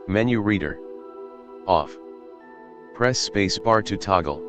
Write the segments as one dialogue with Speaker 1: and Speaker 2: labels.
Speaker 1: Menu reader. Off. Press space bar to toggle.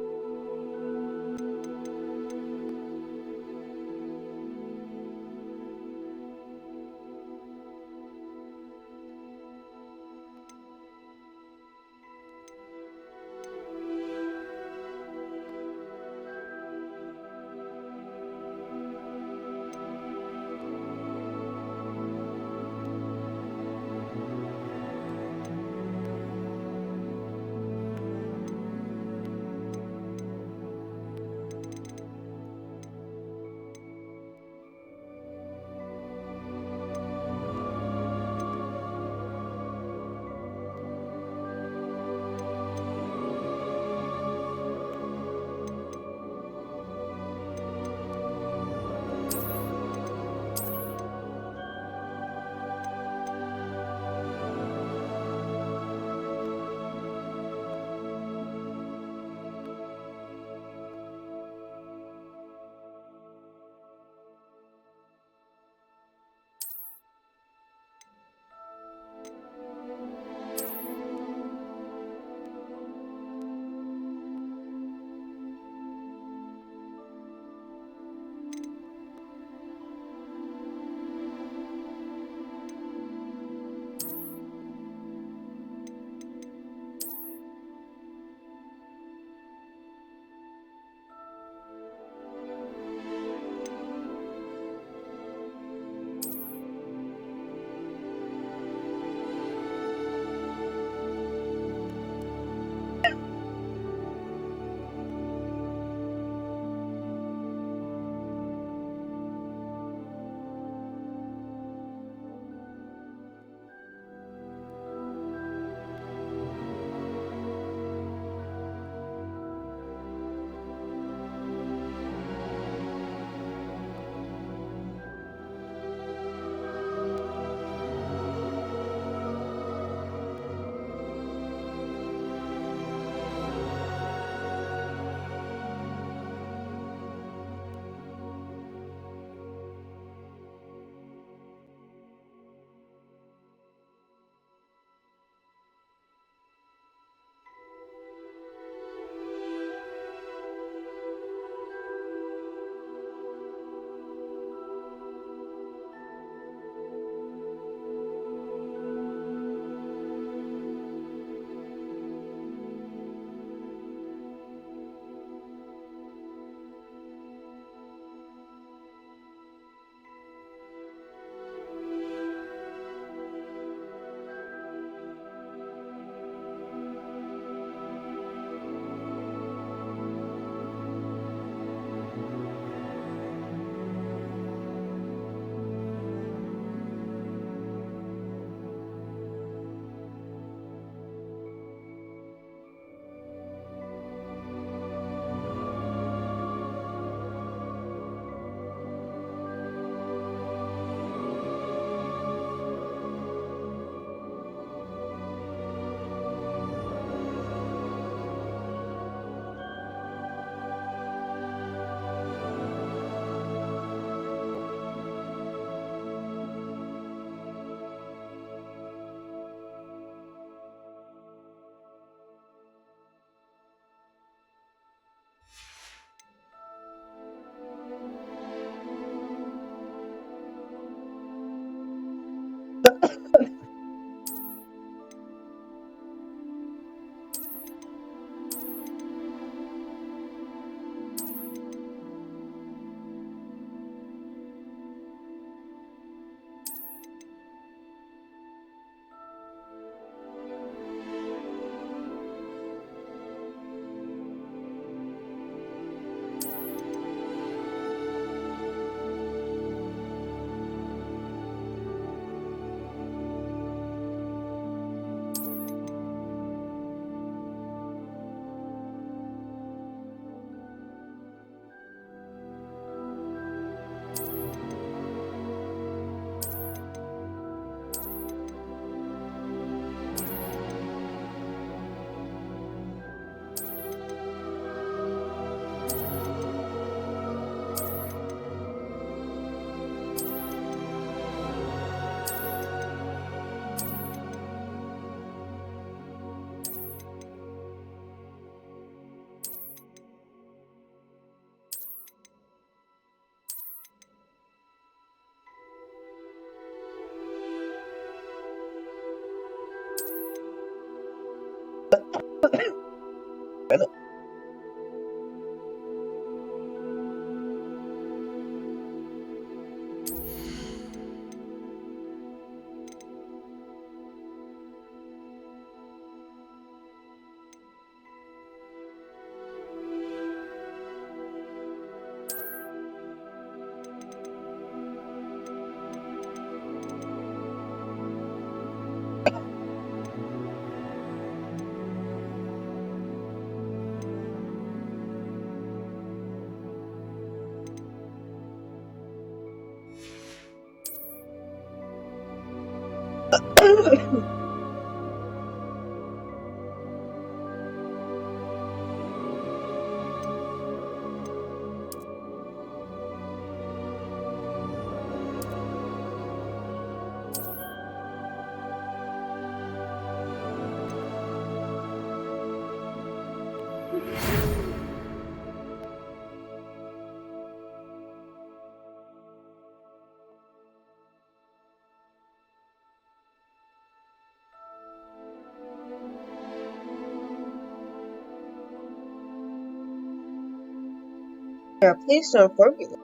Speaker 2: We are pleased to inform you that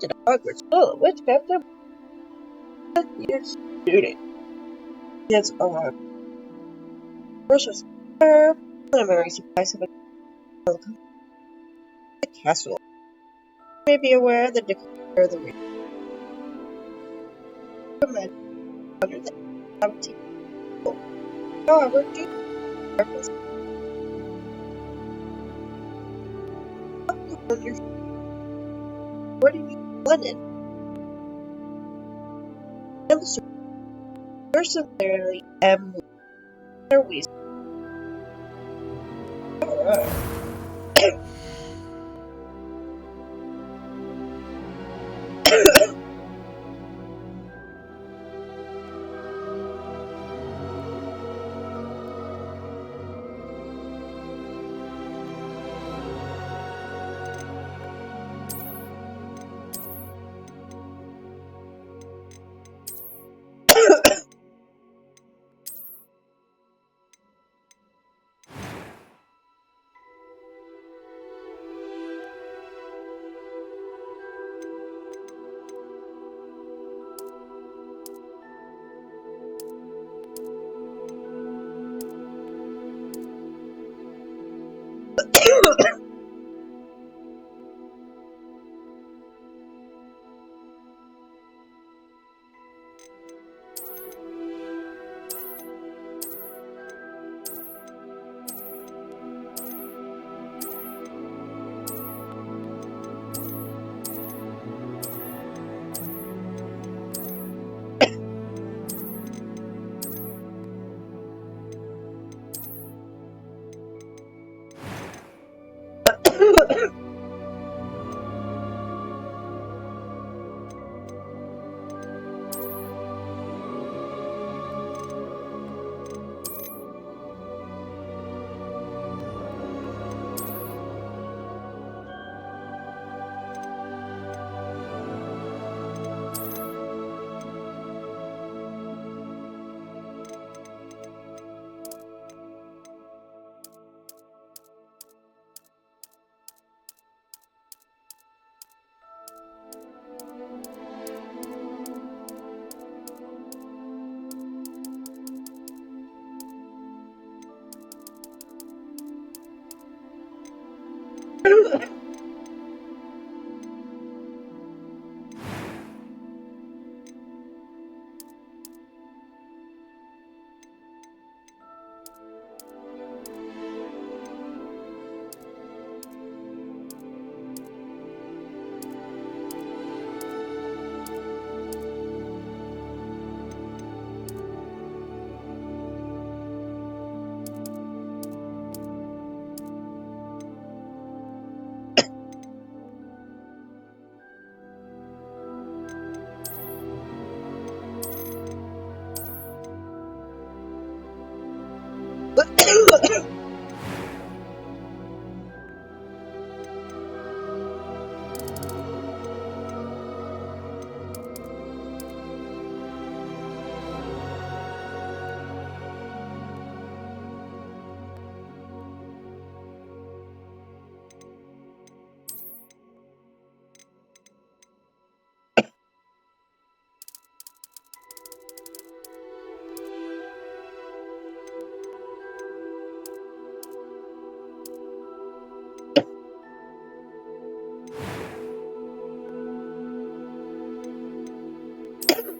Speaker 2: you accepted Hogwarts School of Witchcraft and your student. Yes, our first was a preliminary surprise of the castle. You may be aware the declare the recommend under the 17th. However, due to purpose of your boarding in London, and the personally am Weasley.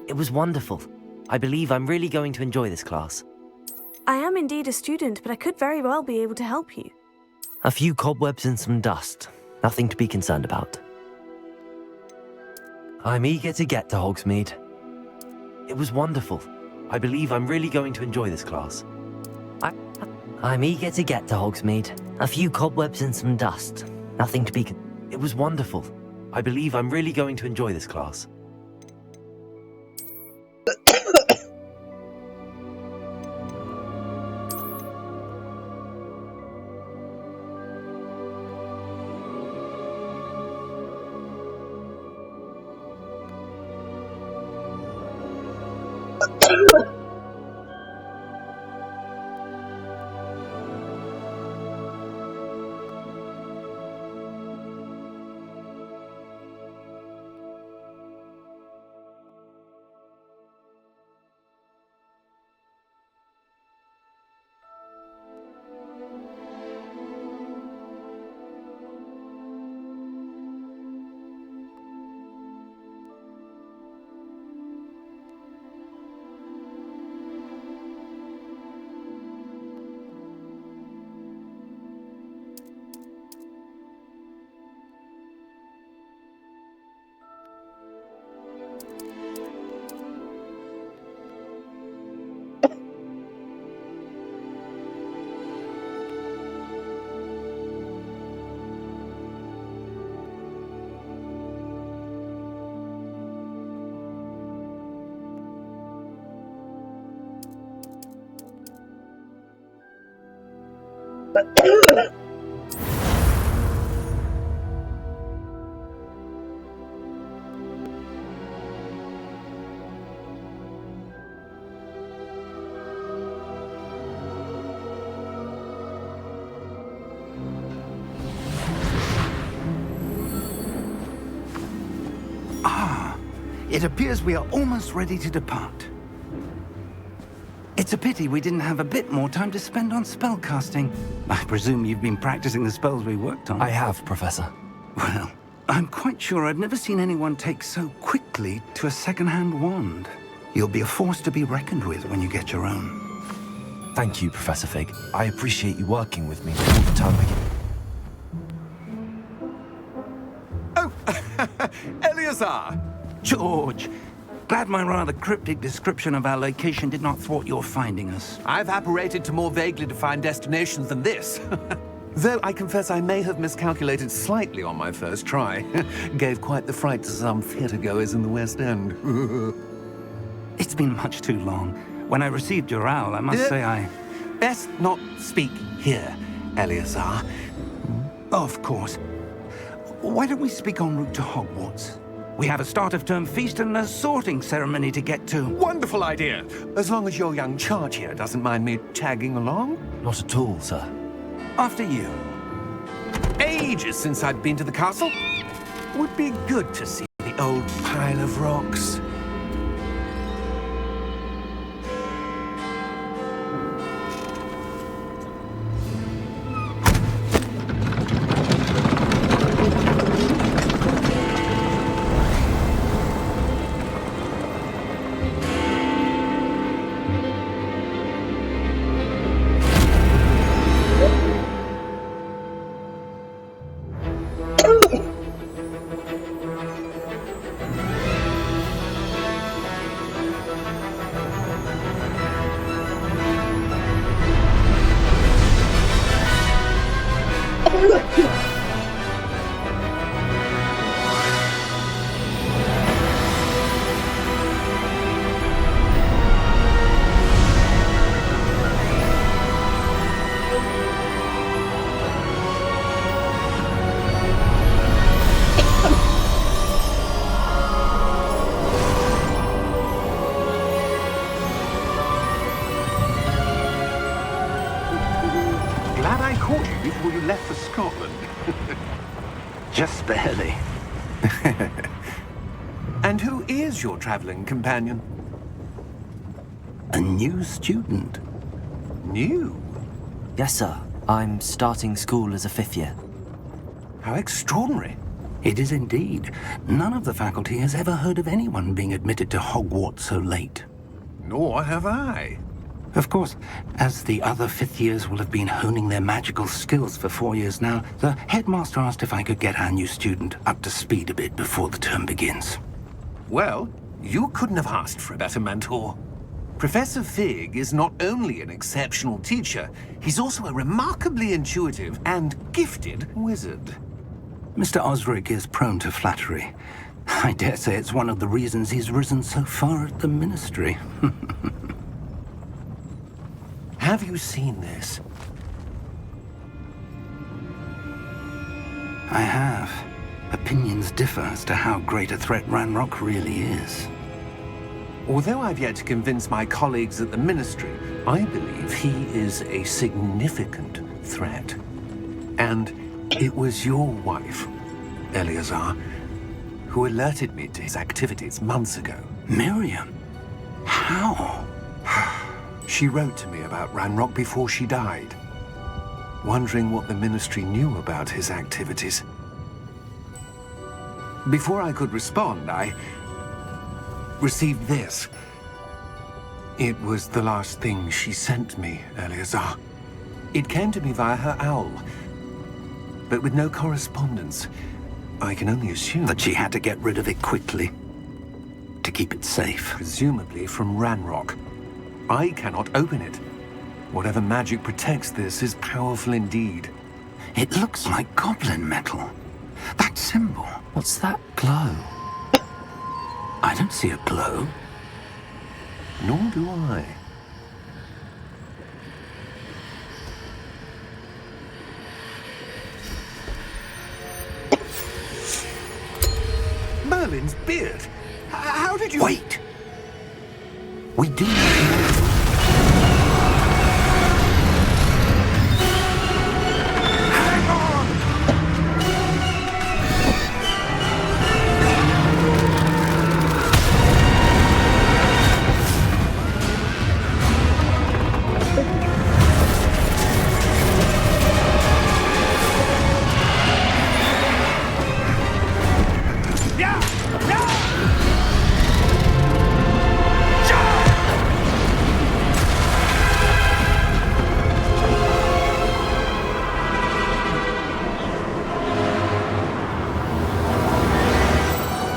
Speaker 3: It was wonderful. I believe I'm really going to enjoy this class.
Speaker 4: I am indeed a student, but I could very well be able to help you.
Speaker 3: A few cobwebs and some dust. Nothing to be concerned about. I'm eager to get to Hogsmeade. It was wonderful. I believe I'm really going to enjoy this class. I'm eager to get to Hogsmeade. A few cobwebs and some dust. Nothing to be... It was wonderful. I believe I'm really going to enjoy this class.
Speaker 5: It appears we are almost ready to depart. It's a pity we didn't have a bit more time to spend on spellcasting. I presume you've been practicing the spells we worked on.
Speaker 3: I have, Professor.
Speaker 5: Well, I'm quite sure I've never seen anyone take so quickly to a second-hand wand. You'll be a force to be reckoned with when you get your own.
Speaker 3: Thank you, Professor Fig. I appreciate you working with me all the time again.
Speaker 6: Oh, Eleazar!
Speaker 5: George! Glad my rather cryptic description of our location did not thwart your finding us.
Speaker 6: I've apparated to more vaguely defined destinations than this. Though I confess I may have miscalculated slightly on my first try. Gave quite the fright to some theatre-goers in the West End.
Speaker 5: It's been much too long. When I received your owl, I must say I...
Speaker 6: Best not speak here, Eleazar.
Speaker 5: Of course. Why don't we speak en route to Hogwarts? We have a start-of-term feast and a sorting ceremony to get to.
Speaker 6: Wonderful idea! As long as your young charge here doesn't mind me tagging along.
Speaker 3: Not at all, sir.
Speaker 5: After you.
Speaker 6: Ages since I'd been to the castle. Would be good to see the old pile of rocks. Glad I caught you before you left for Scotland.
Speaker 5: Just barely.
Speaker 6: And who is your traveling companion?
Speaker 5: A new student.
Speaker 6: New?
Speaker 3: Yes, sir. I'm starting school as a 5th year.
Speaker 6: How extraordinary.
Speaker 5: It is indeed. None of the faculty has ever heard of anyone being admitted to Hogwarts so late.
Speaker 6: Nor have I.
Speaker 5: Of course, as the other 5th years will have been honing their magical skills for 4 years now, the headmaster asked if I could get our new student up to speed a bit before the term begins.
Speaker 6: Well, you couldn't have asked for a better mentor. Professor Fig is not only an exceptional teacher, he's also a remarkably intuitive and gifted wizard.
Speaker 5: Mr. Osric is prone to flattery. I dare say it's one of the reasons he's risen so far at the Ministry.
Speaker 6: Have you seen this?
Speaker 5: I have. Opinions differ as to how great a threat Ranrock really is.
Speaker 6: Although I've yet to convince my colleagues at the Ministry, I believe he is a significant threat. And it was your wife, Eleazar, who alerted me to his activities months ago.
Speaker 5: Miriam? How?
Speaker 6: She wrote to me about Ranrock before she died, wondering what the Ministry knew about his activities. Before I could respond, I received this. It was the last thing she sent me, Eleazar. It came to me via her owl, but with no correspondence. I can only assume
Speaker 5: That she had to get rid of it quickly, to keep it safe.
Speaker 6: presumably from Ranrock. I cannot open it. Whatever magic protects this is powerful indeed.
Speaker 5: It looks like goblin metal. That symbol.
Speaker 3: What's that glow?
Speaker 5: I don't see a glow.
Speaker 6: Nor do I. Merlin's beard! How did you...
Speaker 5: Wait! We do need more. Hang on!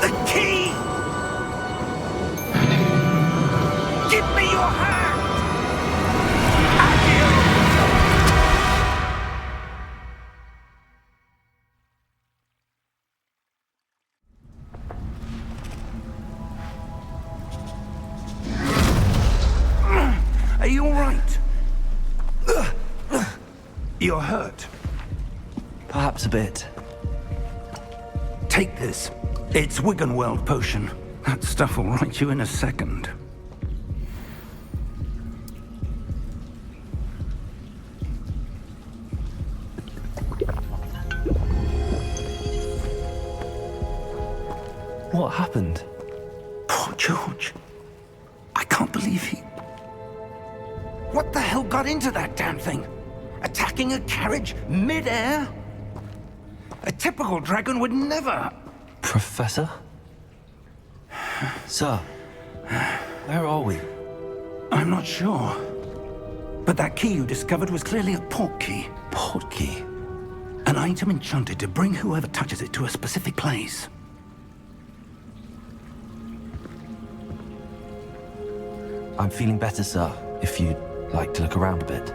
Speaker 5: The key! Give me your hand! Are you all right? You're hurt.
Speaker 3: Perhaps a bit.
Speaker 5: Take this. It's Wiggenweld potion. That stuff will right you in a second.
Speaker 3: What happened?
Speaker 5: Poor George. I can't believe he... What the hell got into that damn thing? Attacking a carriage mid-air? A typical dragon would never...
Speaker 3: Professor? Sir, where are we?
Speaker 5: I'm not sure. But that key you discovered was clearly a port key.
Speaker 3: Port key?
Speaker 5: An item enchanted to bring whoever touches it to a specific place.
Speaker 3: I'm feeling better, sir, if you'd like to look around a bit.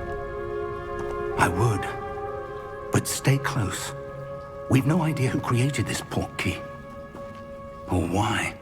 Speaker 5: I would. But stay close. We've no idea who created this port key. Or why.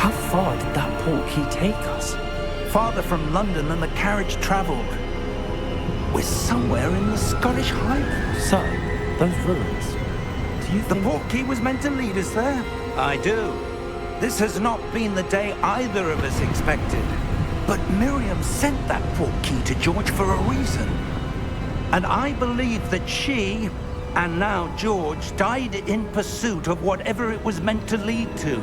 Speaker 3: How far did that portkey take us?
Speaker 5: Farther from London than the carriage travelled. We're somewhere in the Scottish Highlands.
Speaker 3: So, those ruins. Do you
Speaker 5: The
Speaker 3: think...
Speaker 5: portkey was meant to lead us there? I do. This has not been the day either of us expected. But Miriam sent that portkey to George for a reason. And I believe that she, and now George, died in pursuit of whatever it was meant to lead to.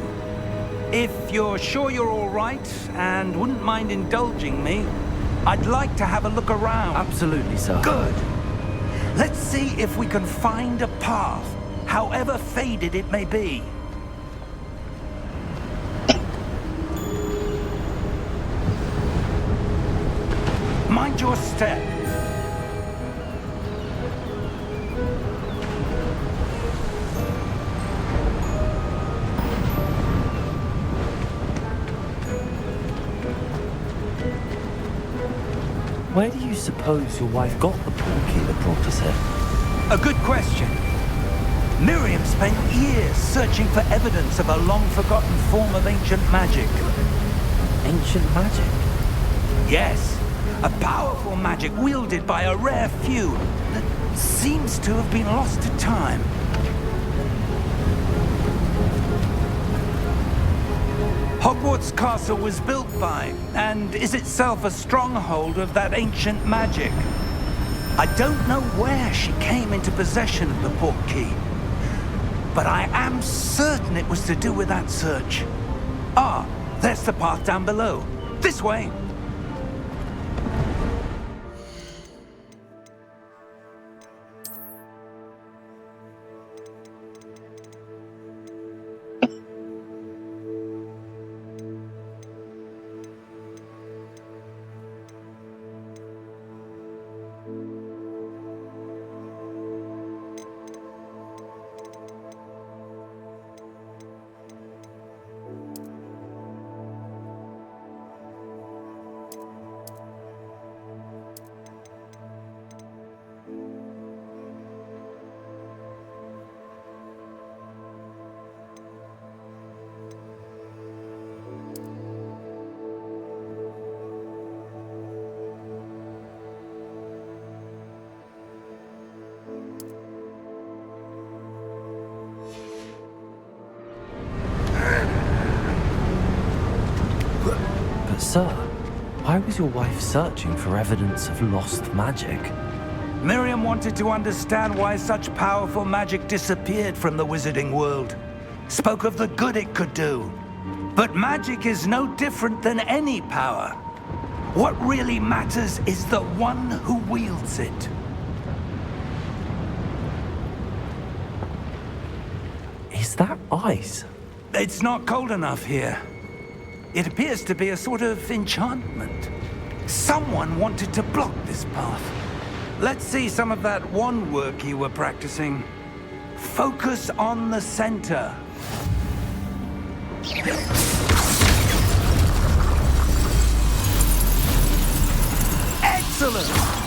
Speaker 5: If you're sure you're all right, and wouldn't mind indulging me, I'd like to have a look around.
Speaker 3: Absolutely, sir.
Speaker 5: Good. Let's see if we can find a path, however faded it may be. Mind your step.
Speaker 3: Where do you suppose your wife got the portkey that brought us here?
Speaker 5: A good question. Miriam spent years searching for evidence of a long-forgotten form of ancient magic.
Speaker 3: Ancient magic?
Speaker 5: Yes, a powerful magic wielded by a rare few that seems to have been lost to time. Hogwarts Castle was built by, and is itself a stronghold of that ancient magic. I don't know where she came into possession of the portkey, but I am certain it was to do with that search. Ah, there's the path down below. This way.
Speaker 3: But sir, why was your wife searching for evidence of lost magic?
Speaker 5: Miriam wanted to understand why such powerful magic disappeared from the wizarding world. Spoke of the good it could do. But magic is no different than any power. What really matters is the one who wields it.
Speaker 3: Is that ice?
Speaker 5: It's not cold enough here. It appears to be a sort of enchantment. Someone wanted to block this path. Let's see some of that wand work you were practicing. Focus on the center. Excellent!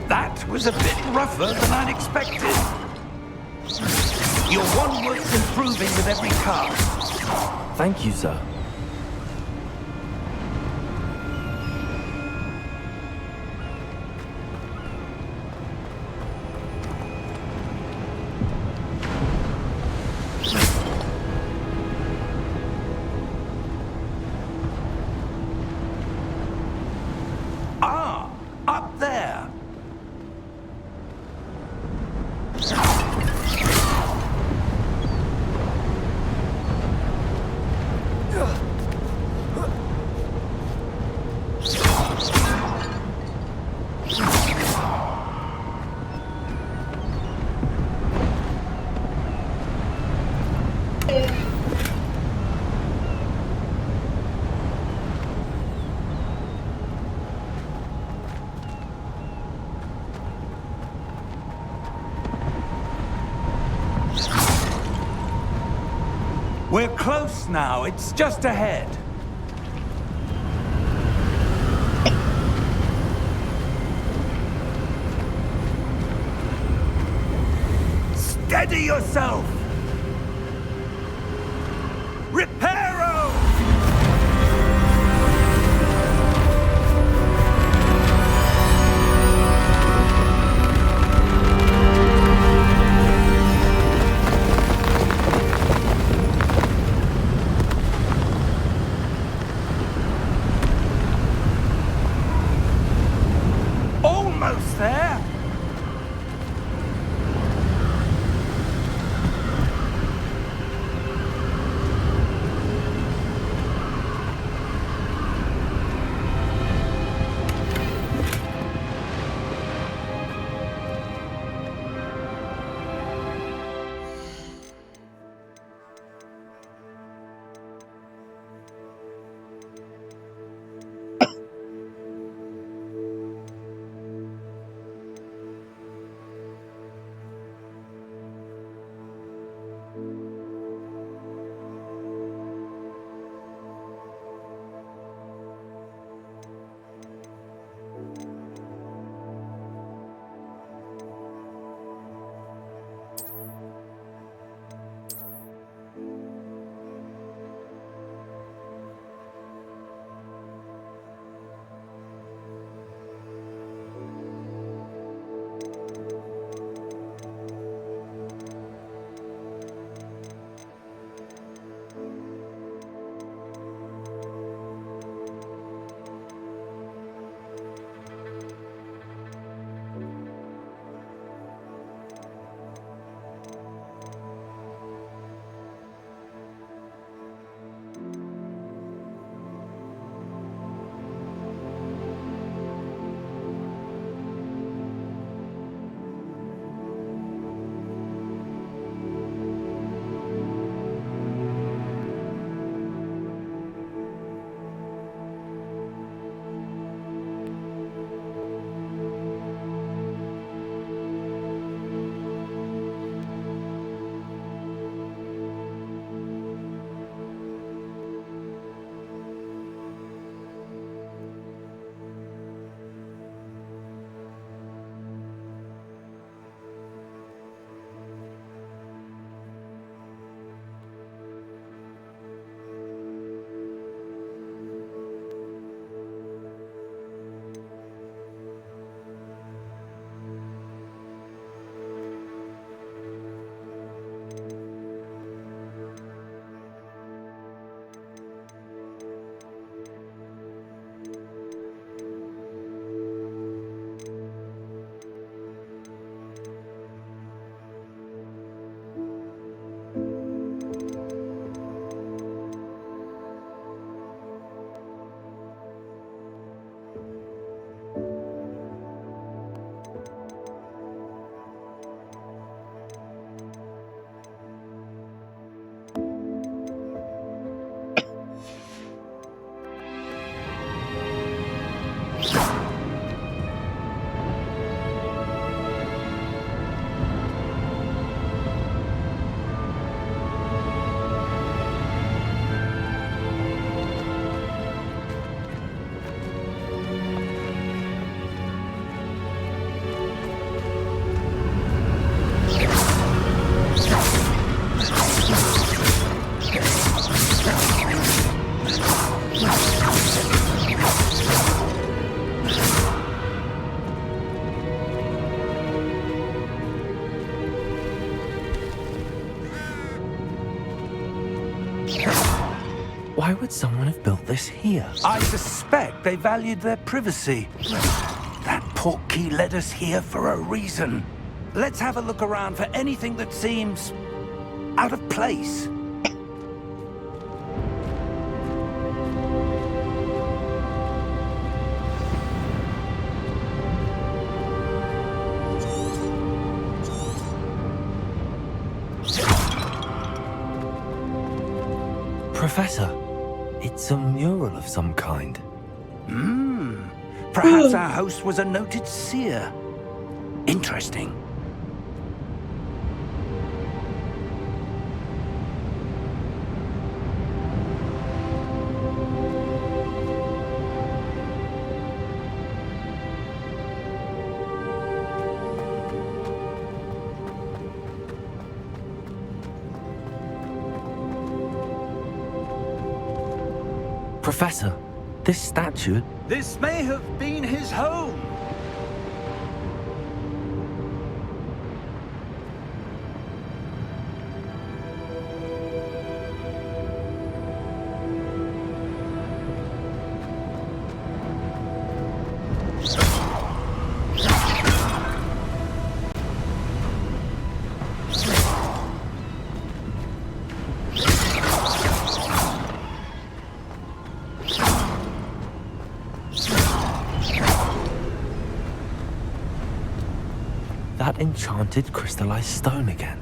Speaker 5: That was a bit rougher than I'd expected. Your one works improving with every cast.
Speaker 3: Thank you, sir.
Speaker 5: Ah, up there. We're close now. It's just ahead. Steady yourself! Reparo! Almost there!
Speaker 3: Why would someone have built this here?
Speaker 5: I suspect they valued their privacy. That portkey led us here for a reason. Let's have a look around for anything that seems out of place.
Speaker 3: Professor, it's a mural of some kind.
Speaker 5: Perhaps our host was a noted seer. Interesting.
Speaker 3: Professor, this statue...
Speaker 5: This may have been his home.
Speaker 3: That enchanted crystallized stone again.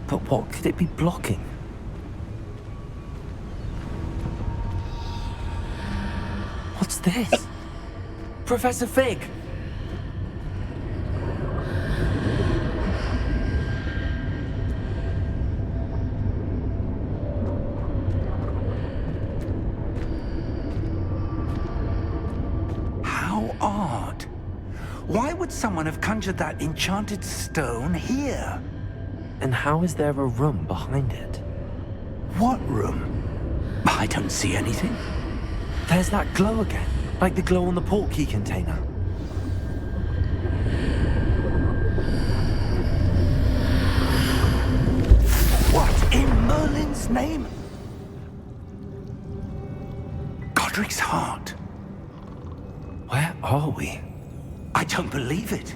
Speaker 3: But what could it be blocking? What's this? Professor Fig!
Speaker 5: How odd. Why would someone have conjured that enchanted stone here?
Speaker 3: And how is there a room behind it?
Speaker 5: What room? I don't see anything.
Speaker 3: There's that glow again, like the glow on the portkey container.
Speaker 5: What in Merlin's name? Godric's heart.
Speaker 3: Where are we?
Speaker 5: I don't believe it.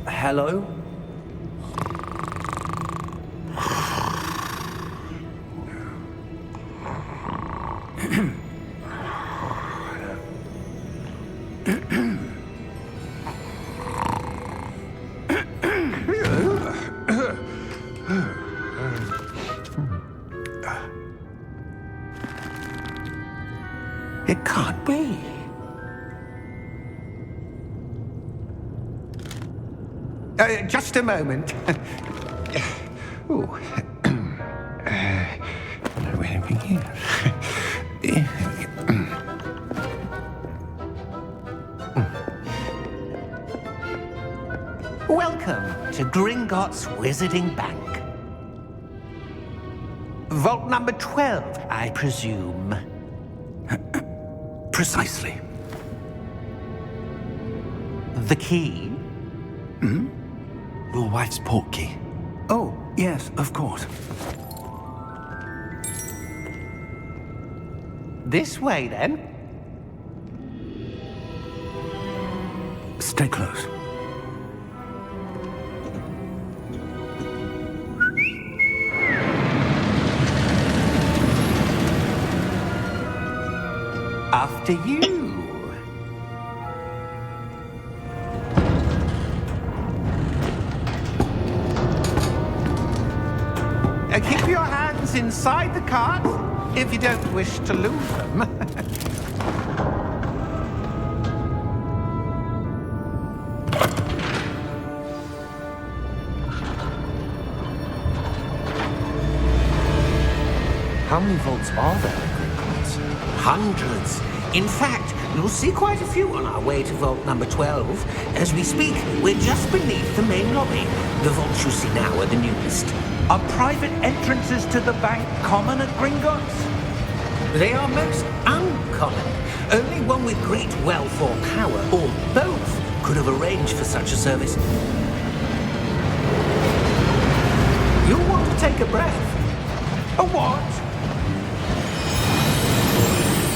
Speaker 3: Hello?
Speaker 5: It can't be. Just a moment. Ooh. Where have we here?
Speaker 6: Welcome to Gringotts Wizarding Bank. Vault number 12, I presume.
Speaker 5: Precisely.
Speaker 6: The key?
Speaker 3: Your wife's portkey.
Speaker 5: Oh, yes, of course.
Speaker 6: This way, then.
Speaker 5: Stay close.
Speaker 6: After you. Keep your hands inside the cart if you don't wish to lose them.
Speaker 3: How many vaults are there in Gringotts?
Speaker 6: Hundreds. In fact, you'll see quite a few on our way to vault number 12. As we speak, we're just beneath the main lobby. The vaults you see now are the newest.
Speaker 5: Are private entrances to the bank common at Gringotts?
Speaker 6: They are most uncommon. Only one with great wealth or power, or both, could have arranged for such a service. You'll want to take a breath. A what?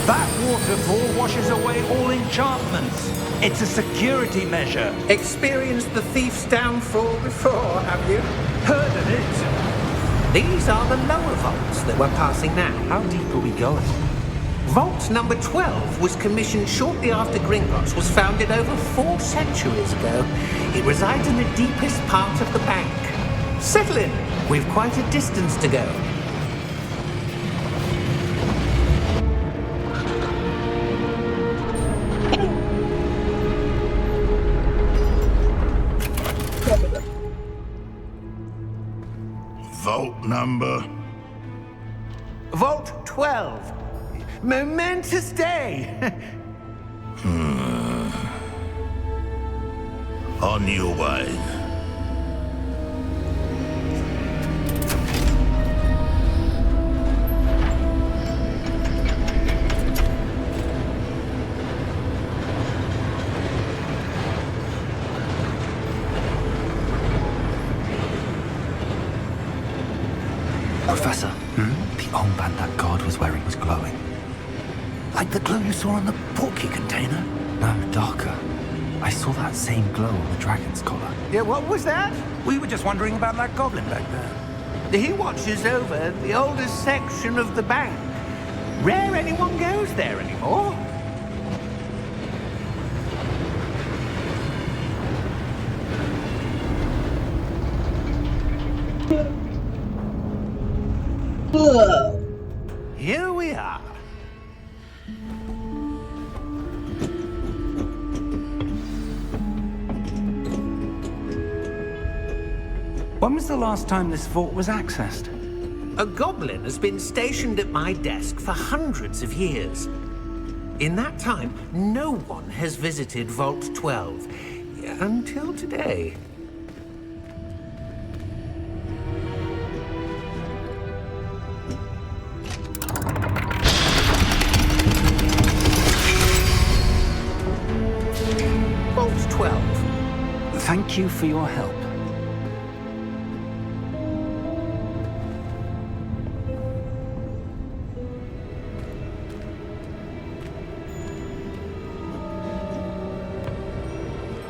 Speaker 5: That waterfall washes away all enchantments. It's a security measure.
Speaker 6: Experienced the thief's downfall before, have you?
Speaker 5: Heard of it?
Speaker 6: These are the lower vaults that we're passing now.
Speaker 3: How deep are we going?
Speaker 6: Vault number 12 was commissioned shortly after Gringotts was founded over 4 centuries ago. It resides in the deepest part of the bank. Settle in. We've quite a distance to go.
Speaker 7: Vault number?
Speaker 6: Vault 12. Momentous day.
Speaker 7: On your way.
Speaker 3: Professor, the armband that guard was wearing was glowing.
Speaker 5: Like the glow you saw on the porky container?
Speaker 3: No, darker. I saw that same glow on the dragon's collar.
Speaker 6: Yeah, what was that?
Speaker 5: We were just wondering about that goblin back there.
Speaker 6: He watches over the oldest section of the bank. Rare anyone goes there anymore. Here we are.
Speaker 5: When was the last time this vault was accessed?
Speaker 6: A goblin has been stationed at my desk for hundreds of years. In that time, no one has visited Vault 12. Until today. Vault 12.
Speaker 5: Thank you for your help.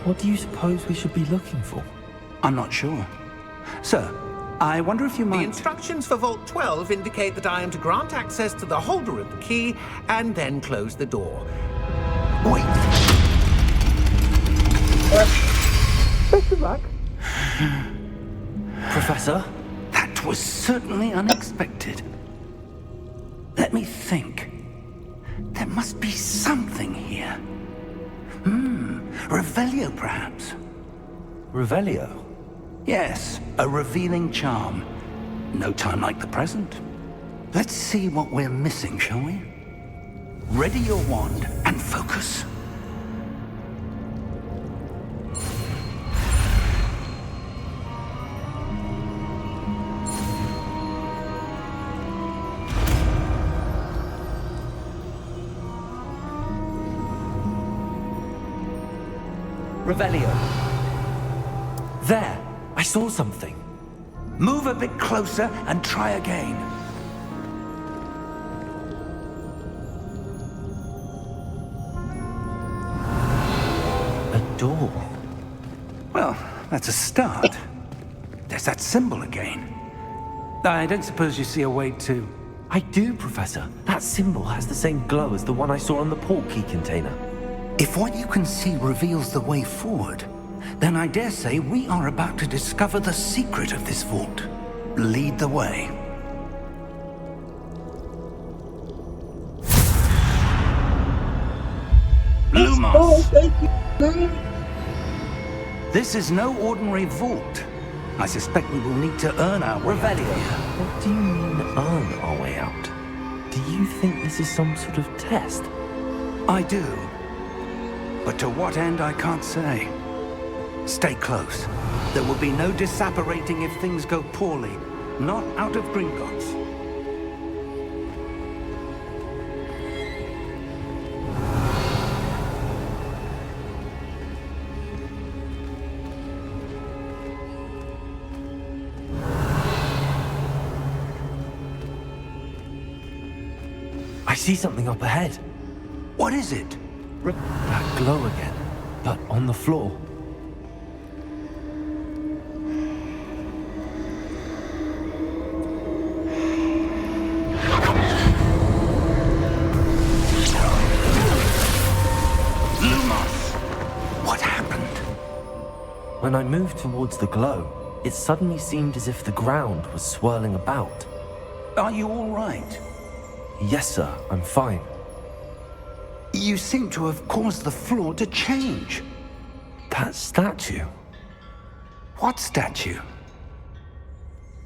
Speaker 3: What do you suppose we should be looking for?
Speaker 5: I'm not sure. Sir, I wonder if you
Speaker 6: The
Speaker 5: might...
Speaker 6: instructions for Vault 12 indicate that I am to grant access to the holder of the key and then close the door.
Speaker 5: Wait!
Speaker 6: Best of luck.
Speaker 3: Professor?
Speaker 5: That was certainly unexpected. Let me think. There must be something here. Revelio, perhaps?
Speaker 3: Revelio?
Speaker 5: Yes, a revealing charm. No time like the present. Let's see what we're missing, shall we? Ready your wand and focus.
Speaker 3: Revelio. There! I saw something.
Speaker 5: Move a bit closer and try again.
Speaker 3: A door.
Speaker 5: Well, that's a start. There's that symbol again. I don't suppose you see a way to...
Speaker 3: I do, Professor. That symbol has the same glow as the one I saw on the port key container.
Speaker 5: If what you can see reveals the way forward, then I dare say we are about to discover the secret of this vault. Lead the way.
Speaker 2: Oh,
Speaker 5: Lumos!
Speaker 2: thank you.
Speaker 5: This is no ordinary vault. I suspect we will need to earn our way out
Speaker 3: Revelio.
Speaker 5: here.
Speaker 3: What do you mean, earn our way out? Do you think this is some sort of test?
Speaker 5: I do. But to what end, I can't say. Stay close. There will be no disapparating if things go poorly. Not out of Gringotts.
Speaker 3: see something up ahead.
Speaker 5: What is it?
Speaker 3: That glow again, but on the floor.
Speaker 5: What happened?
Speaker 3: When I moved towards the glow, it suddenly seemed as if the ground was swirling about.
Speaker 5: Are you all right?
Speaker 3: Yes, sir, I'm fine.
Speaker 5: You seem to have caused the floor to change.
Speaker 3: That statue.
Speaker 5: What statue?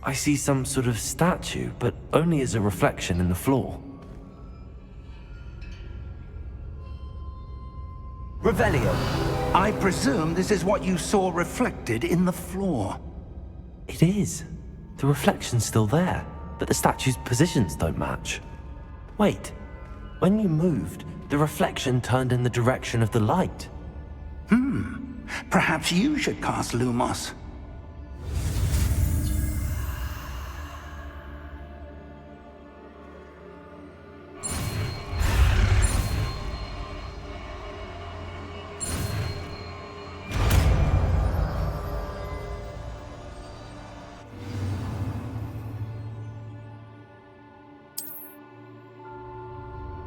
Speaker 3: I see some sort of statue, but only as a reflection in the floor. Revelio.
Speaker 5: I presume this is what you saw reflected in the floor.
Speaker 3: It is. The reflection's still there, but the statue's positions don't match. Wait. When you moved, the reflection turned in the direction of the light.
Speaker 5: Perhaps you should cast Lumos.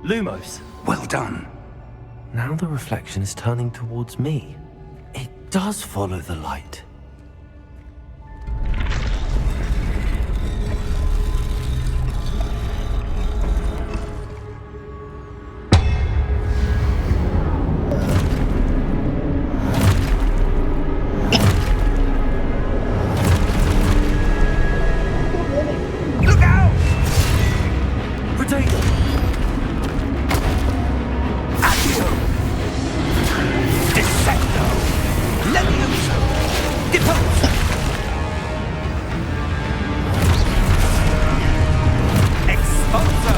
Speaker 3: Lumos.
Speaker 5: Well done.
Speaker 3: Now the reflection is turning towards me. It does follow the light.
Speaker 5: Look out!
Speaker 3: Potato!
Speaker 5: Accio! Descendo! Levioso! Deposo! Exposo!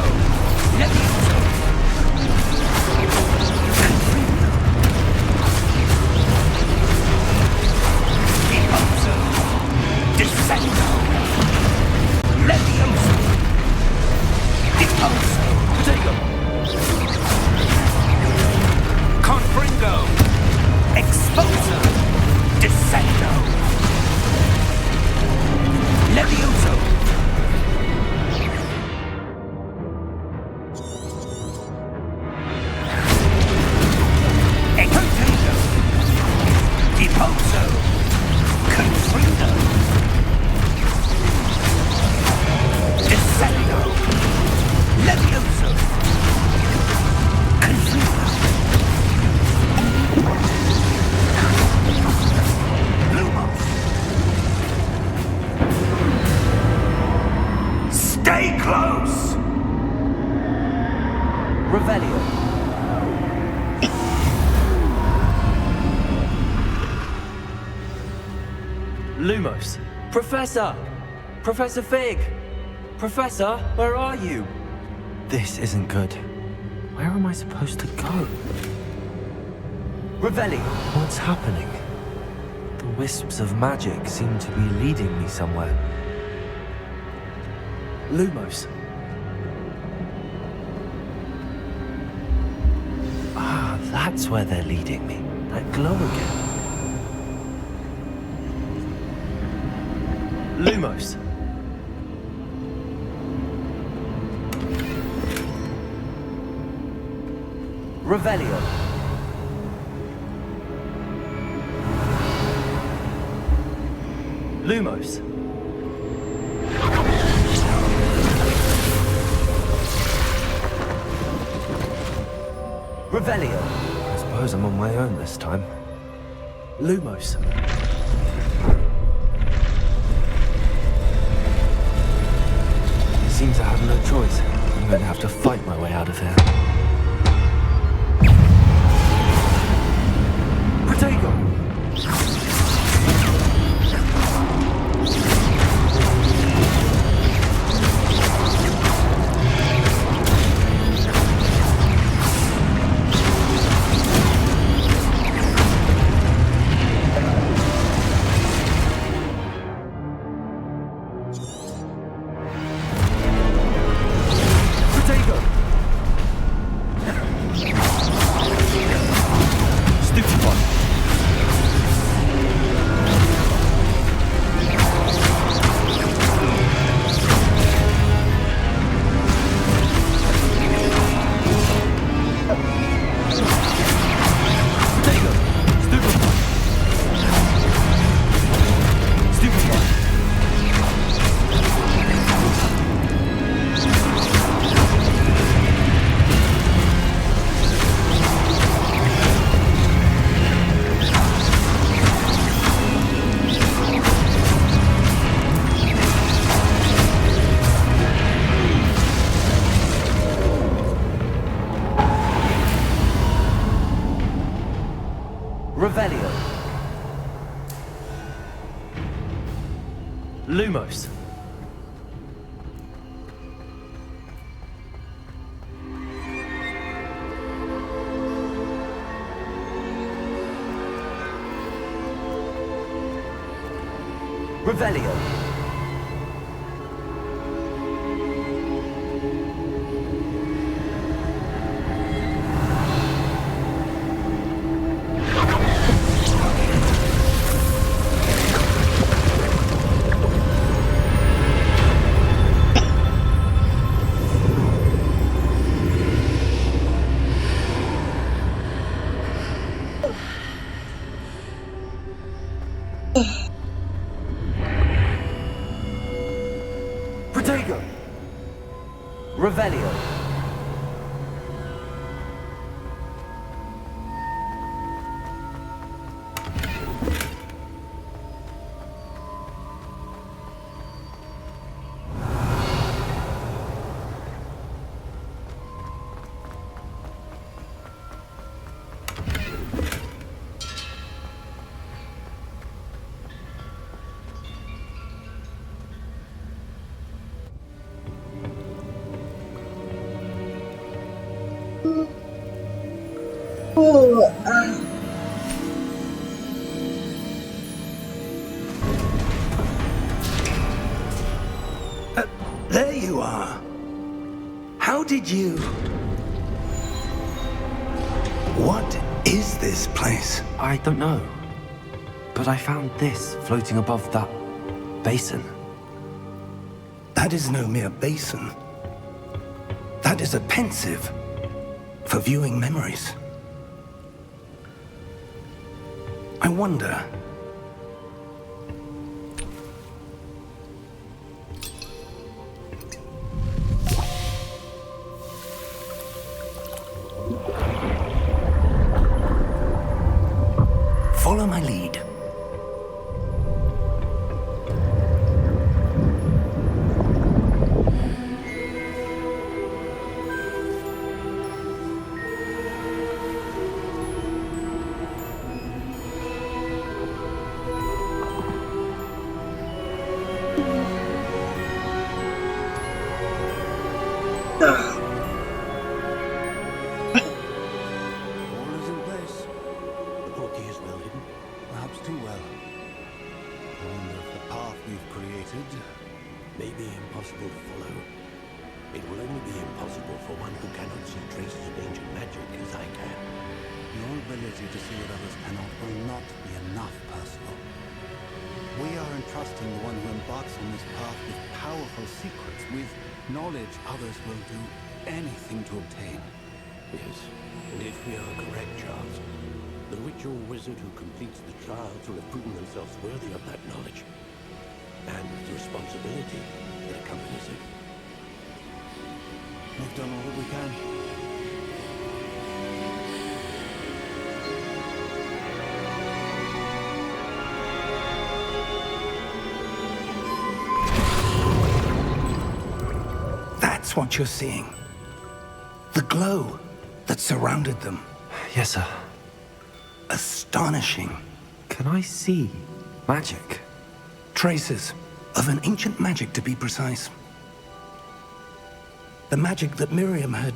Speaker 5: Levioso! Deposo! Descendo! Levioso! Deposo!
Speaker 3: Potato!
Speaker 5: Confringo! Exposo! Descendo! Levioso! Exposo! Deposo! Confringo! Descendo! Levioso! Confringo! Lumos! Stay close!
Speaker 3: Revelio. Lumos. Professor! Professor Fig! Professor, where are you? This isn't good. Where am I supposed to go? Revelio. What's happening? The wisps of magic seem to be leading me somewhere. Lumos. Ah, that's where they're leading me. That glow again. Lumos. Revelio. Lumos. Revelio. I suppose I'm on my own this time. Lumos. Seems I have no choice. I'm going to have to fight my way out of here. Potato! Potato! Revelio. Lumos. Revelio. Protego. Revelio.
Speaker 5: There you are. How did you... What is this place?
Speaker 3: I don't know. But I found this floating above that basin.
Speaker 5: That is no mere basin. That is a pensive for viewing memories. I wonder... Follow my lead.
Speaker 8: All is in place. The portkey is well hidden, perhaps too well. I wonder if the path we've created may be impossible to follow. It will only be impossible for one who cannot see traces of ancient magic as I can. Your ability to see what others cannot will not be enough, Percival. We are entrusting the one who embarks on this path with powerful secrets, with knowledge others will do anything to obtain. Yes, and if we are correct, Charles, the witch or wizard who completes the trials will have proven themselves worthy of that knowledge, and the responsibility that accompanies it. We've done all that we can.
Speaker 5: That's what you're seeing. The glow that surrounded them.
Speaker 3: Yes, sir.
Speaker 5: Astonishing.
Speaker 3: Can I see magic?
Speaker 5: Traces of an ancient magic, to be precise. The magic that Miriam had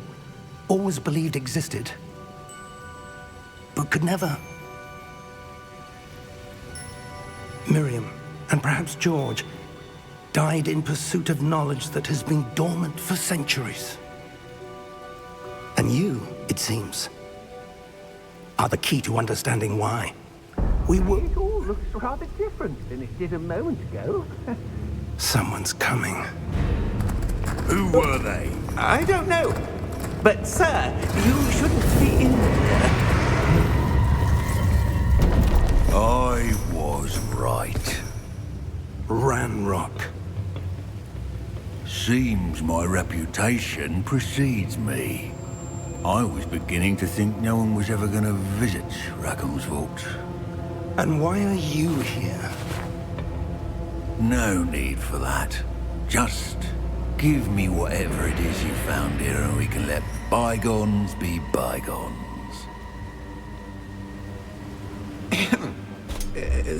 Speaker 5: always believed existed, but could never. Miriam, and perhaps George, died in pursuit of knowledge that has been dormant for centuries. And you, it seems, are the key to understanding why. We were...
Speaker 9: It all looks rather different than it did a moment ago.
Speaker 5: Someone's coming.
Speaker 7: Who were they?
Speaker 9: I don't know. But, sir, you shouldn't be in here.
Speaker 7: I was right.
Speaker 5: Ranrock.
Speaker 7: Seems my reputation precedes me. I was beginning to think no one was ever going to visit Rackham's Vault.
Speaker 5: And why are you here?
Speaker 7: No need for that. Just give me whatever it is you found here and we can let bygones be bygones.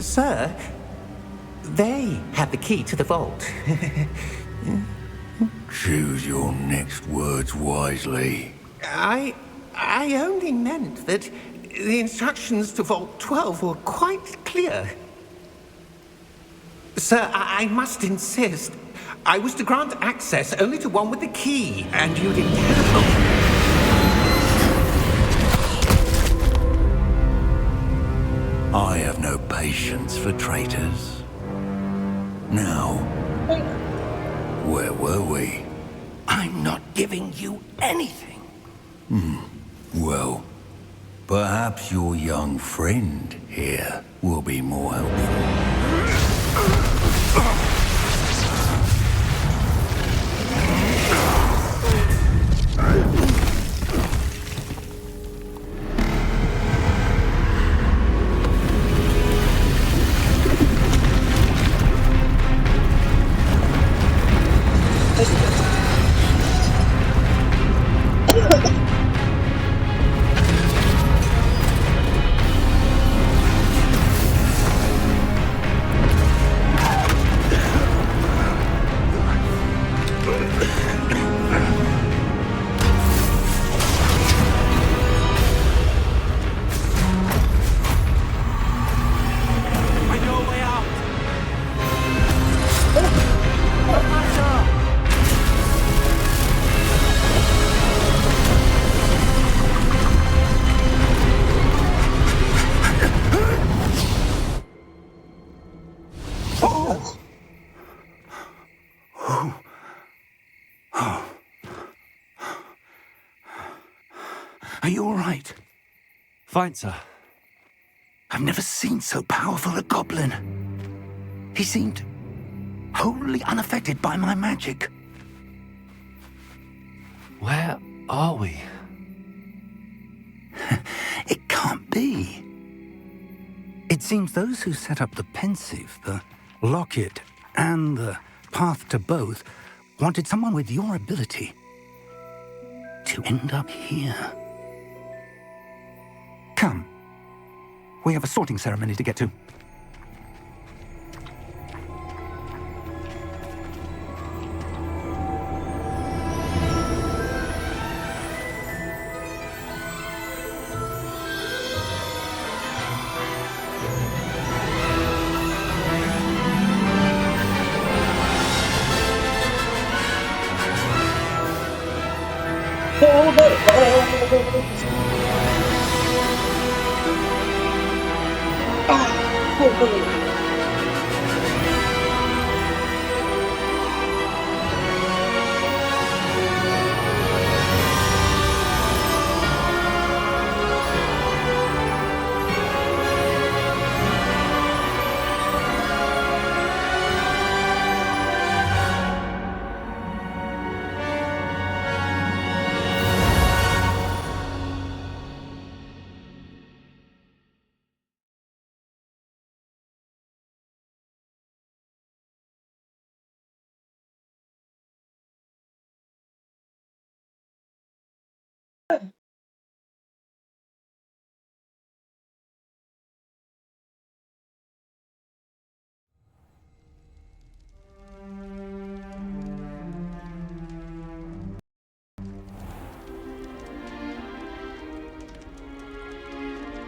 Speaker 9: Sir, they have the key to the vault.
Speaker 7: Choose your next words wisely.
Speaker 9: I only meant that the instructions to Vault 12 were quite clear. Sir, I must insist. I was to grant access only to one with the key, and you didn't have.
Speaker 7: I have no patience for traitors. Now, where were we?
Speaker 5: I'm not giving you anything.
Speaker 7: Well, perhaps your young friend here will be more helpful.
Speaker 5: Are you all right?
Speaker 3: Fine, sir.
Speaker 5: I've never seen so powerful a goblin. He seemed wholly unaffected by my magic.
Speaker 3: Where are we?
Speaker 5: It can't be. It seems those who set up the pensive, the locket, and the path to both wanted someone with your ability to end up here. Come. We have a sorting ceremony to get to.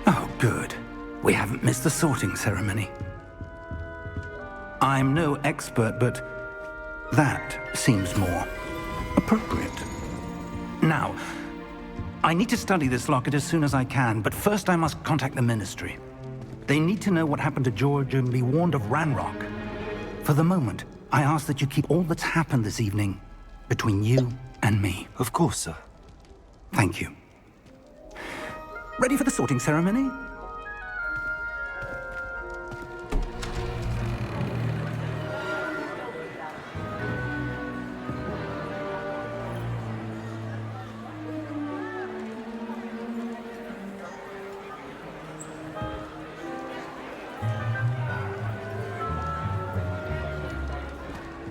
Speaker 5: Oh, good. We haven't missed the sorting ceremony. I'm no expert, but that seems more appropriate. Now, I need to study this locket as soon as I can, but first I must contact the Ministry. They need to know what happened to George and be warned of Ranrock. For the moment, I ask that you keep all that's happened this evening between you and me.
Speaker 3: Of course, sir.
Speaker 5: Thank you. Ready for the sorting ceremony?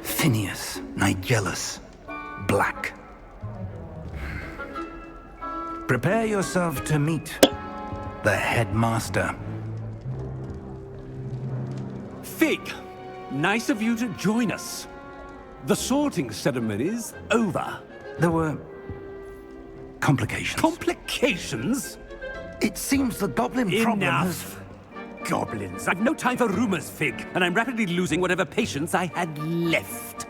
Speaker 5: Phineas, Nigellus, Black. Prepare yourself to meet the headmaster.
Speaker 10: Fig, nice of you to join us. The sorting ceremony's over.
Speaker 5: There were complications.
Speaker 10: Complications?
Speaker 5: It seems the goblin problem has...
Speaker 10: Enough. Goblins. I've no time for rumors, Fig, and I'm rapidly losing whatever patience I had left.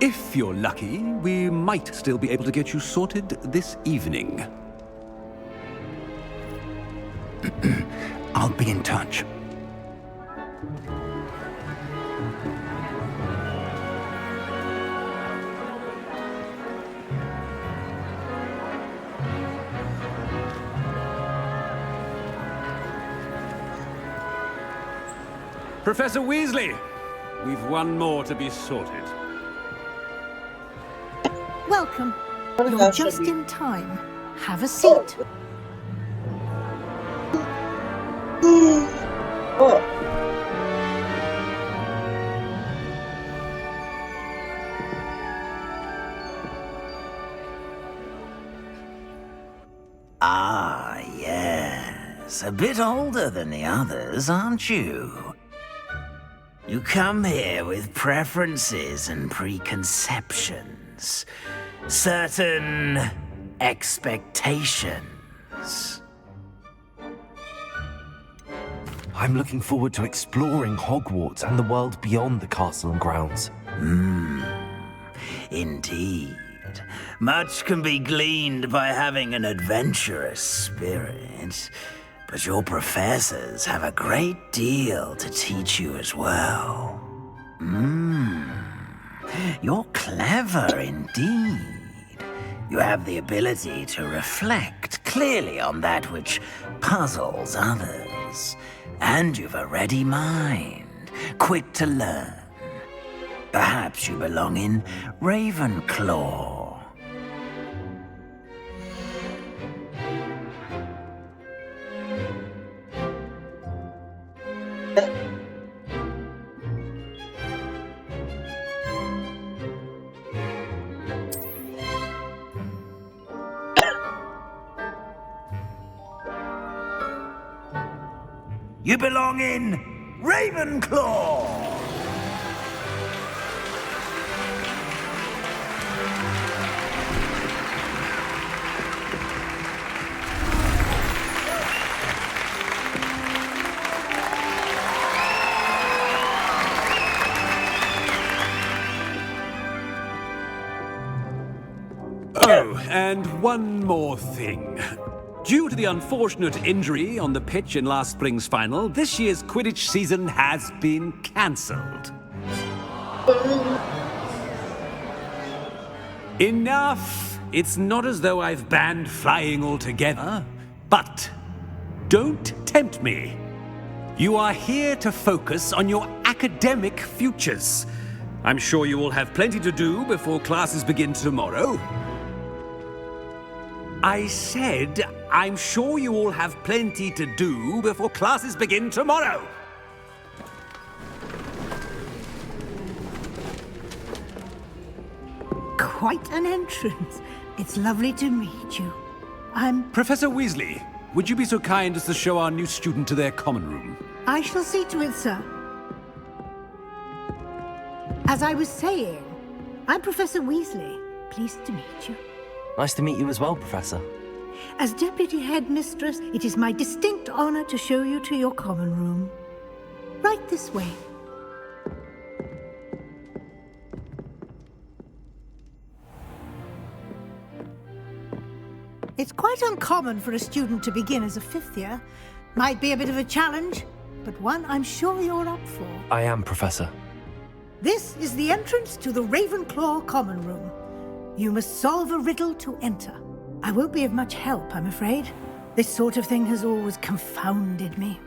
Speaker 10: If you're lucky, we might still be able to get you sorted this evening.
Speaker 5: I'll be in touch.
Speaker 10: Professor Weasley, we've one more to be sorted.
Speaker 11: Welcome. You're just in time. Have a seat.
Speaker 2: Oh.
Speaker 12: Ah, yes. A bit older than the others, aren't you? You come here with preferences and preconceptions. Certain expectations.
Speaker 3: I'm looking forward to exploring Hogwarts and the world beyond the castle and grounds.
Speaker 12: Indeed. Much can be gleaned by having an adventurous spirit, but your professors have a great deal to teach you as well. You're clever indeed. You have the ability to reflect clearly on that which puzzles others. And you've a ready mind, quick to learn. Perhaps you belong in Ravenclaw. You belong in Ravenclaw!
Speaker 10: Oh, and one more thing. Due to the unfortunate injury on the pitch in last spring's final, this year's Quidditch season has been cancelled. Enough! It's not as though I've banned flying altogether, but don't tempt me. You are here to focus on your academic futures. I'm sure you will have plenty to do before classes begin tomorrow. I said, I'm sure you all have plenty to do before classes begin tomorrow.
Speaker 11: Quite an entrance. It's lovely to meet you.
Speaker 10: Professor Weasley, would you be so kind as to show our new student to their common room?
Speaker 11: I shall see to it, sir. As I was saying, I'm Professor Weasley. Pleased to meet you.
Speaker 3: Nice to meet you as well, Professor.
Speaker 11: As Deputy Headmistress, it is my distinct honor to show you to your common room. Right this way. It's quite uncommon for a student to begin as a fifth year. Might be a bit of a challenge, but one I'm sure you're up for.
Speaker 3: I am, Professor.
Speaker 11: This is the entrance to the Ravenclaw common room. You must solve a riddle to enter. I won't be of much help, I'm afraid. This sort of thing has always confounded me.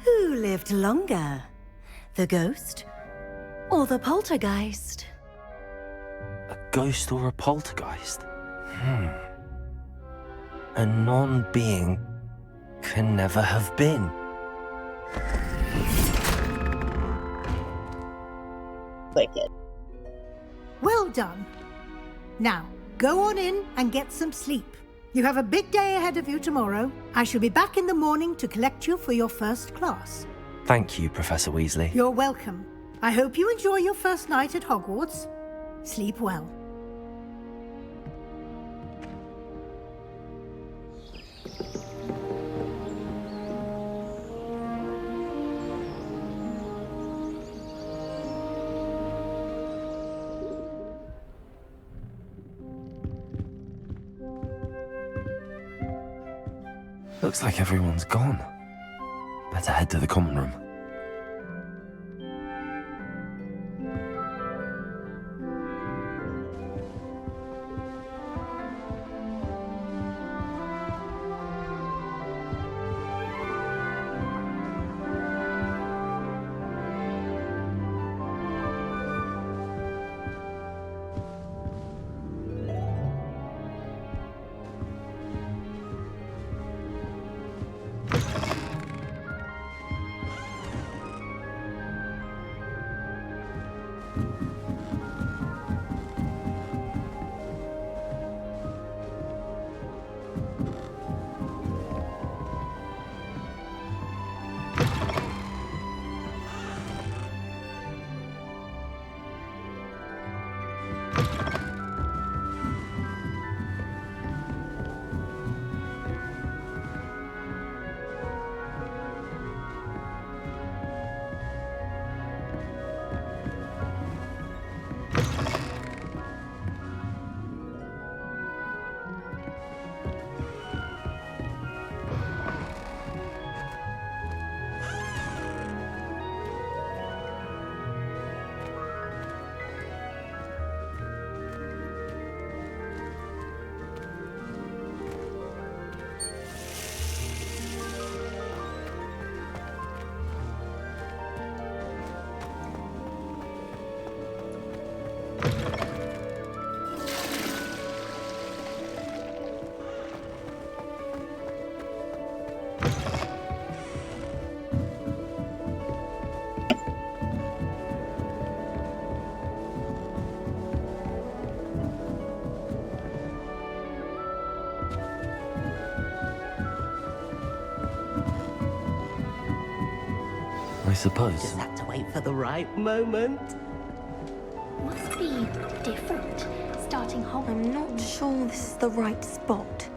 Speaker 13: Who lived longer? The ghost or the poltergeist?
Speaker 3: A ghost or a poltergeist? A non-being can never have been.
Speaker 2: Wicked.
Speaker 11: Well done. Now, go on in and get some sleep. You have a big day ahead of you tomorrow. I shall be back in the morning to collect you for your first class.
Speaker 3: Thank you, Professor Weasley.
Speaker 11: You're welcome. I hope you enjoy your first night at Hogwarts. Sleep well.
Speaker 3: Looks like everyone's gone. Better head to the common room. I suppose.
Speaker 14: Just have to wait for the right moment.
Speaker 15: Must be different. Starting Hogwarts. I'm not sure this is the right spot.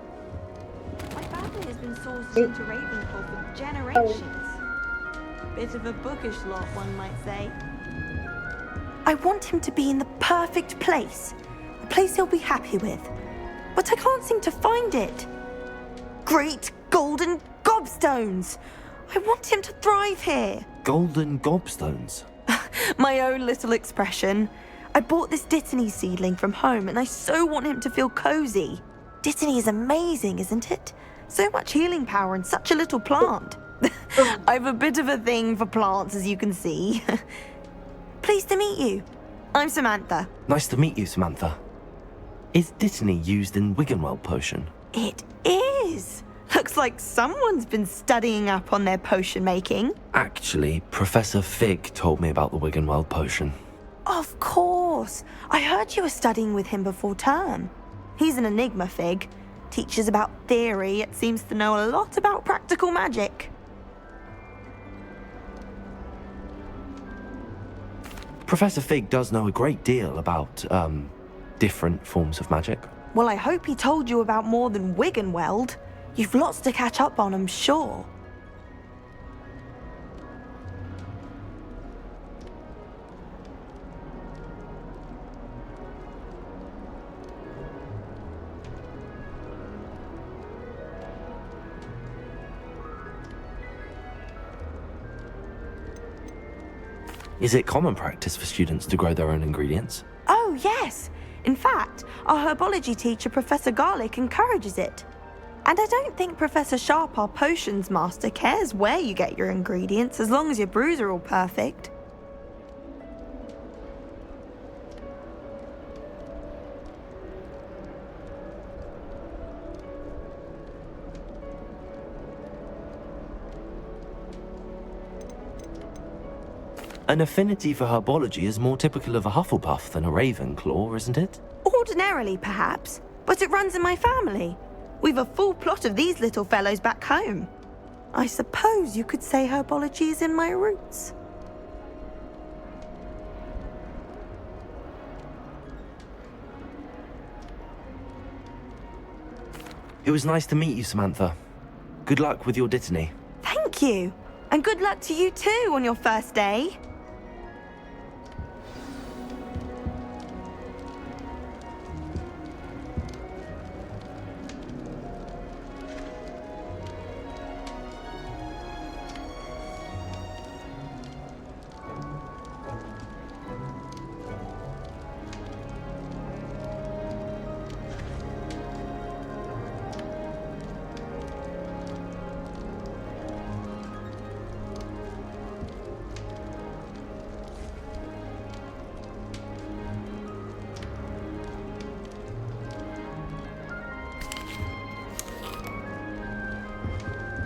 Speaker 4: My family has been sourced into Ravenclaw for generations.
Speaker 14: Bit of a bookish lot, one might say.
Speaker 13: I want him to be in the perfect place. A place he'll be happy with. But I can't seem to find it. Great golden gobstones! I want him to thrive here.
Speaker 3: Golden gobstones?
Speaker 13: My own little expression. I bought this Dittany seedling from home and I so want him to feel cozy. Dittany is amazing, isn't it? So much healing power in such a little plant. I've a bit of a thing for plants, as you can see. Pleased to meet you. I'm Samantha.
Speaker 3: Nice to meet you, Samantha. Is Dittany used in Wiggenweld potion?
Speaker 13: It is. Looks like someone's been studying up on their potion making.
Speaker 3: Actually, Professor Fig told me about the Wiggenweld potion.
Speaker 13: Of course. I heard you were studying with him before term. He's an enigma, Fig. Teaches about theory, yet seems to know a lot about practical magic.
Speaker 3: Professor Fig does know a great deal about, different forms of magic.
Speaker 13: Well, I hope he told you about more than Wiggenweld. You've lots to catch up on, I'm sure.
Speaker 3: Is it common practice for students to grow their own ingredients?
Speaker 13: Oh, yes. In fact, our herbology teacher, Professor Garlick, encourages it. And I don't think Professor Sharp, our potions master, cares where you get your ingredients as long as your brews are all perfect.
Speaker 3: An affinity for herbology is more typical of a Hufflepuff than a Ravenclaw, isn't it?
Speaker 13: Ordinarily, perhaps, but it runs in my family. We've a full plot of these little fellows back home. I suppose you could say herbology is in my roots.
Speaker 3: It was nice to meet you, Samantha. Good luck with your Dittany.
Speaker 13: Thank you. And good luck to you too on your first day.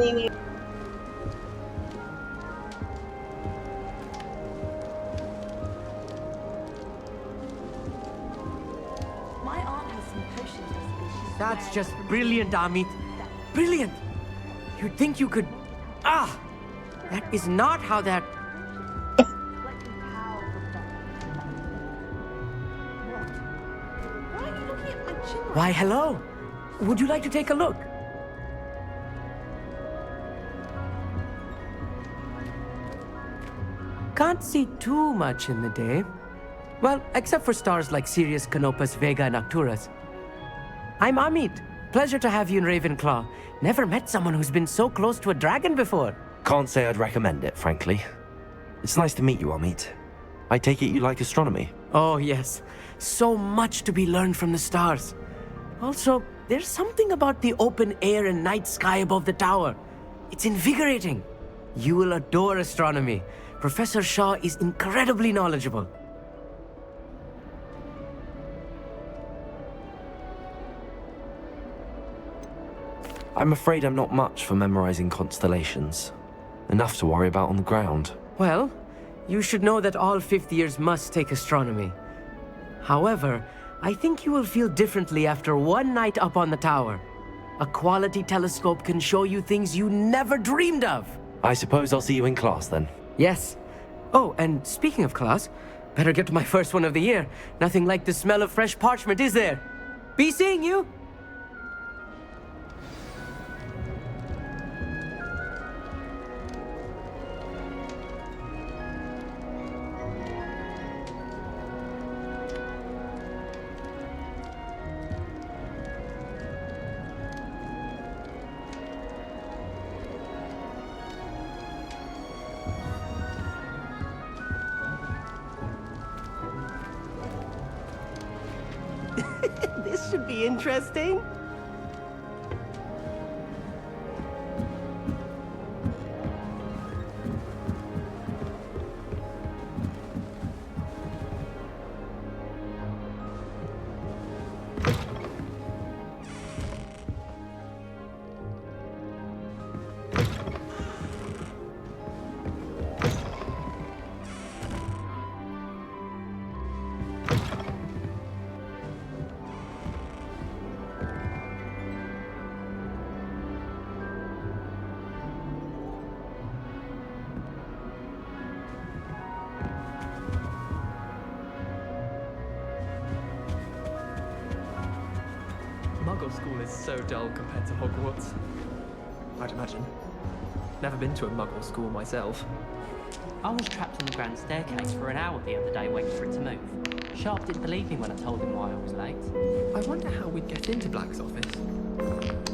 Speaker 2: Maybe.
Speaker 4: My aunt has some potion recipes.
Speaker 16: That's just brilliant, Amit. Brilliant! You'd think you could... Ah! That is not how that... Why, hello. Would you like to take a look? Can't see too much in the day. Well, except for stars like Sirius, Canopus, Vega, and Arcturus. I'm Amit. Pleasure to have you in Ravenclaw. Never met someone who's been so close to a dragon before.
Speaker 3: Can't say I'd recommend it, frankly. It's nice to meet you, Amit. I take it you like astronomy?
Speaker 16: Oh, yes. So much to be learned from the stars. Also, there's something about the open air and night sky above the tower. It's invigorating. You will adore astronomy. Professor Shaw is incredibly knowledgeable.
Speaker 3: I'm afraid I'm not much for memorizing constellations. Enough to worry about on the ground.
Speaker 16: Well, you should know that all fifth years must take astronomy. However, I think you will feel differently after one night up on the tower. A quality telescope can show you things you never dreamed of.
Speaker 3: I suppose I'll see you in class then.
Speaker 16: Yes. Oh, and speaking of class, better get to my first one of the year. Nothing like the smell of fresh parchment, is there? Be seeing you! This should be interesting.
Speaker 17: Muggle school is so dull compared to Hogwarts. I'd imagine. Never been to a Muggle school myself.
Speaker 18: I was trapped on the grand staircase for an hour the other day waiting for it to move. Sharp didn't believe me when I told him why I was late.
Speaker 17: I wonder how we'd get into Black's office.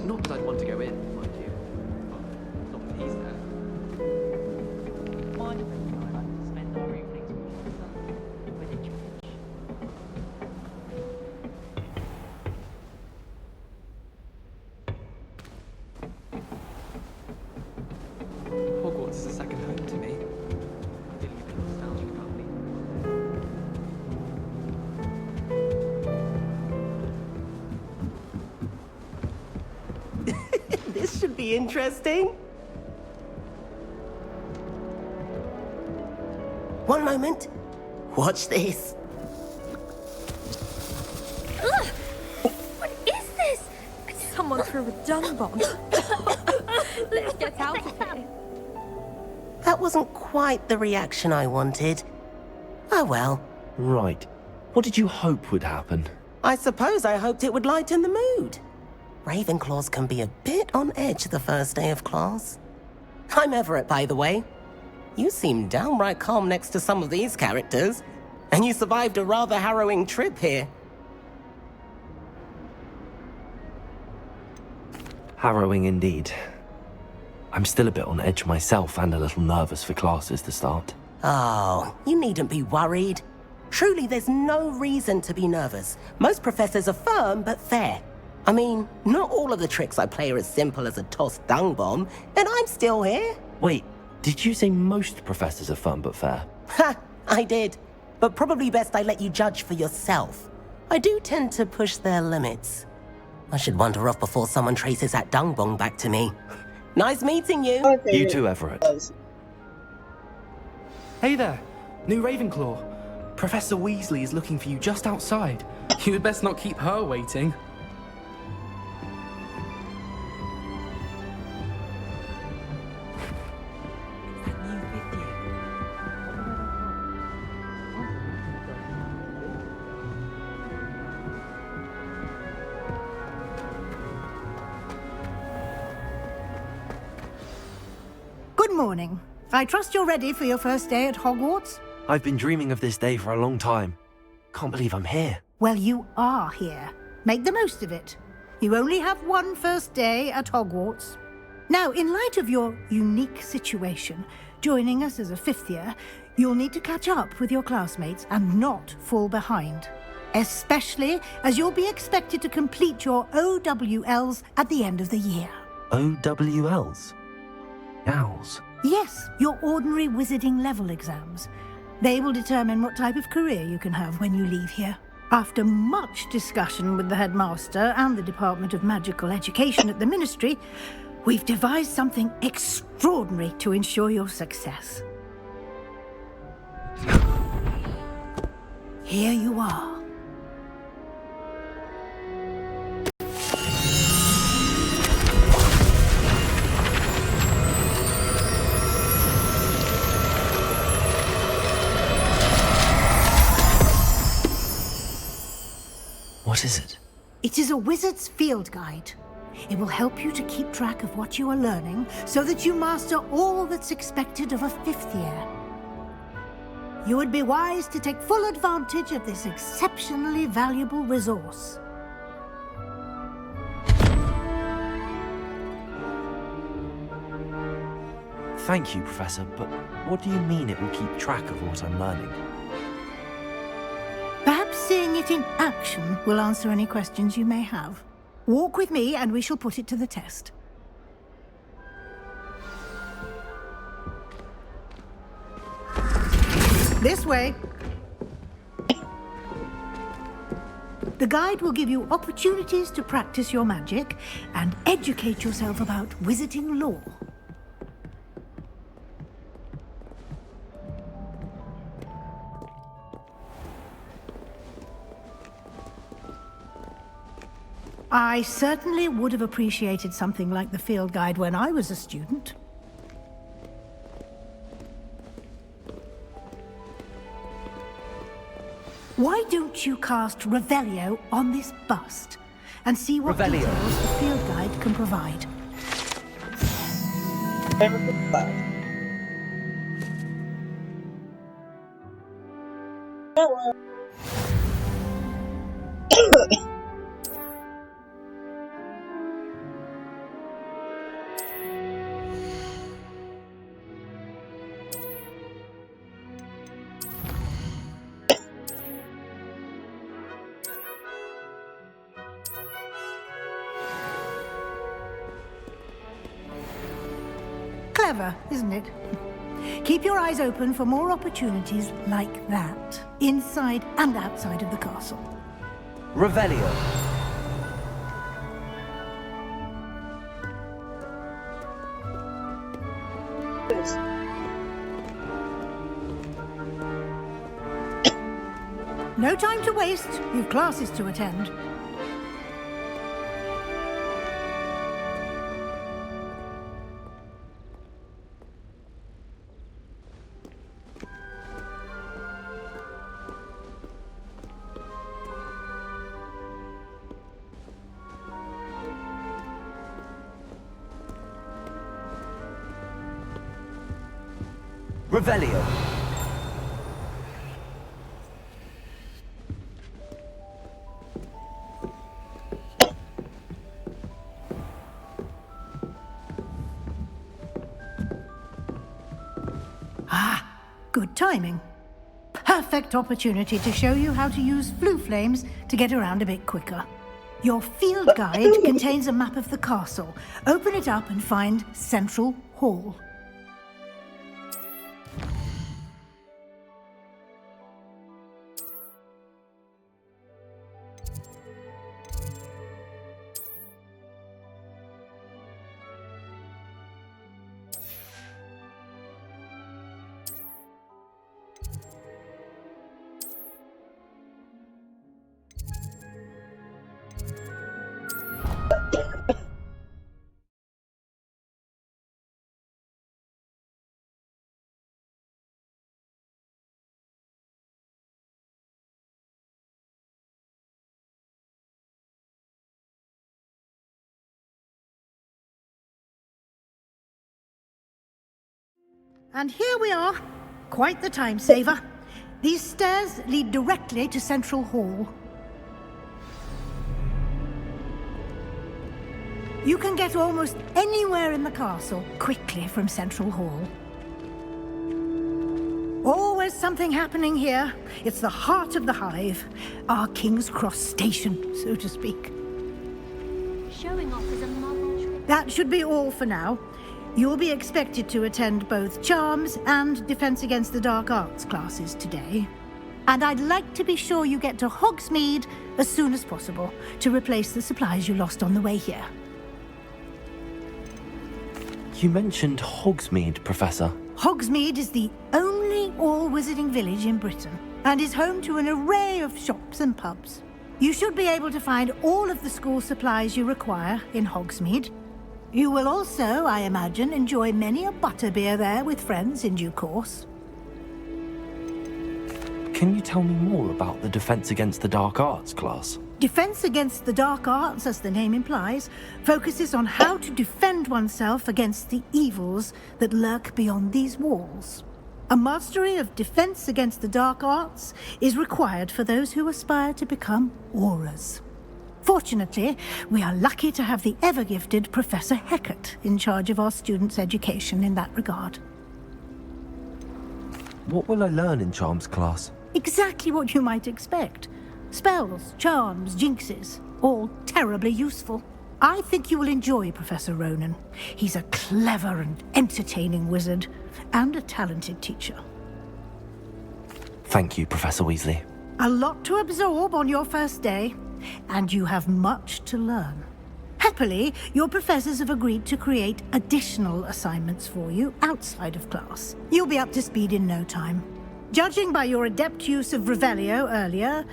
Speaker 17: Not that I'd want to go in, mind you. But not that he's there.
Speaker 18: Mine and I like to spend our evenings with each other.
Speaker 17: Hogwarts is a second home to me. Feeling a bit nostalgic about me.
Speaker 16: This should be interesting.
Speaker 19: One moment. Watch this.
Speaker 15: Ugh! What is this? Someone's
Speaker 4: for a dung bomb. Let's get out of here.
Speaker 19: That wasn't quite the reaction I wanted. Oh well.
Speaker 3: Right. What did you hope would happen?
Speaker 19: I suppose I hoped it would lighten the mood. Ravenclaws can be a bit on edge the first day of class. I'm Everett, by the way. You seem downright calm next to some of these characters, and you survived a rather harrowing trip here.
Speaker 3: Harrowing indeed. I'm still a bit on edge myself and a little nervous for classes to start.
Speaker 19: Oh, you needn't be worried. Truly, there's no reason to be nervous. Most professors are firm but fair. I mean, not all of the tricks I play are as simple as a tossed dung bomb, and I'm still here.
Speaker 3: Wait, did you say most professors are firm but fair?
Speaker 19: Ha, I did. But probably best I let you judge for yourself. I do tend to push their limits. I should wander off before someone traces that dung bomb back to me. Nice meeting you.
Speaker 2: Okay.
Speaker 3: You too, Everett.
Speaker 17: Hey there, new Ravenclaw. Professor Weasley is looking for you just outside. You had best not keep her waiting.
Speaker 11: Good morning. I trust you're ready for your first day at Hogwarts?
Speaker 3: I've been dreaming of this day for a long time. Can't believe I'm here.
Speaker 11: Well, you are here. Make the most of it. You only have one first day at Hogwarts. Now, in light of your unique situation, joining us as a fifth year, you'll need to catch up with your classmates and not fall behind. Especially as you'll be expected to complete your OWLs at the end of the year.
Speaker 3: OWLs? Owls?
Speaker 11: Yes, your ordinary wizarding level exams. They will determine what type of career you can have when you leave here. After much discussion with the headmaster and the Department of Magical Education at the Ministry, we've devised something extraordinary to ensure your success. Here you are.
Speaker 3: What is it?
Speaker 11: It is a wizard's field guide. It will help you to keep track of what you are learning so that you master all that's expected of a fifth year. You would be wise to take full advantage of this exceptionally valuable resource.
Speaker 3: Thank you, Professor, but what do you mean it will keep track of what I'm learning?
Speaker 11: Perhaps seeing it in action will answer any questions you may have. Walk with me and we shall put it to the test. This way. The guide will give you opportunities to practice your magic and educate yourself about wizarding lore. I certainly would have appreciated something like the field guide when I was a student. Why don't you cast Revelio on this bust and see what details the field guide can provide? Clever, isn't it? Keep your eyes open for more opportunities like that, inside and outside of the castle.
Speaker 3: Revelio.
Speaker 11: No time to waste. You've classes to attend.
Speaker 3: Revelio.
Speaker 11: Ah, good timing. Perfect opportunity to show you how to use flue flames to get around a bit quicker. Your field guide contains a map of the castle. Open it up and find Central Hall. And here we are. Quite the time saver. These stairs lead directly to Central Hall. You can get almost anywhere in the castle quickly from Central Hall. Always something happening here. It's the heart of the hive. Our King's Cross station, so to speak.
Speaker 15: Showing off as a muggle.
Speaker 11: That should be all for now. You'll be expected to attend both Charms and Defense Against the Dark Arts classes today. And I'd like to be sure you get to Hogsmeade as soon as possible to replace the supplies you lost on the way here.
Speaker 3: You mentioned Hogsmeade, Professor.
Speaker 11: Hogsmeade is the only all-wizarding village in Britain and is home to an array of shops and pubs. You should be able to find all of the school supplies you require in Hogsmeade. You will also, I imagine, enjoy many a butterbeer there with friends in due course.
Speaker 3: Can you tell me more about the Defense Against the Dark Arts class?
Speaker 11: Defense Against the Dark Arts, as the name implies, focuses on how to defend oneself against the evils that lurk beyond these walls. A mastery of Defense Against the Dark Arts is required for those who aspire to become Aurors. Fortunately, we are lucky to have the ever-gifted Professor Hecat in charge of our students' education in that regard.
Speaker 3: What will I learn in Charms class?
Speaker 11: Exactly what you might expect. Spells, charms, jinxes, all terribly useful. I think you will enjoy Professor Ronan. He's a clever and entertaining wizard, and a talented teacher.
Speaker 3: Thank you, Professor Weasley.
Speaker 11: A lot to absorb on your first day, and you have much to learn. Happily, your professors have agreed to create additional assignments for you outside of class. You'll be up to speed in no time. Judging by your adept use of Revelio earlier,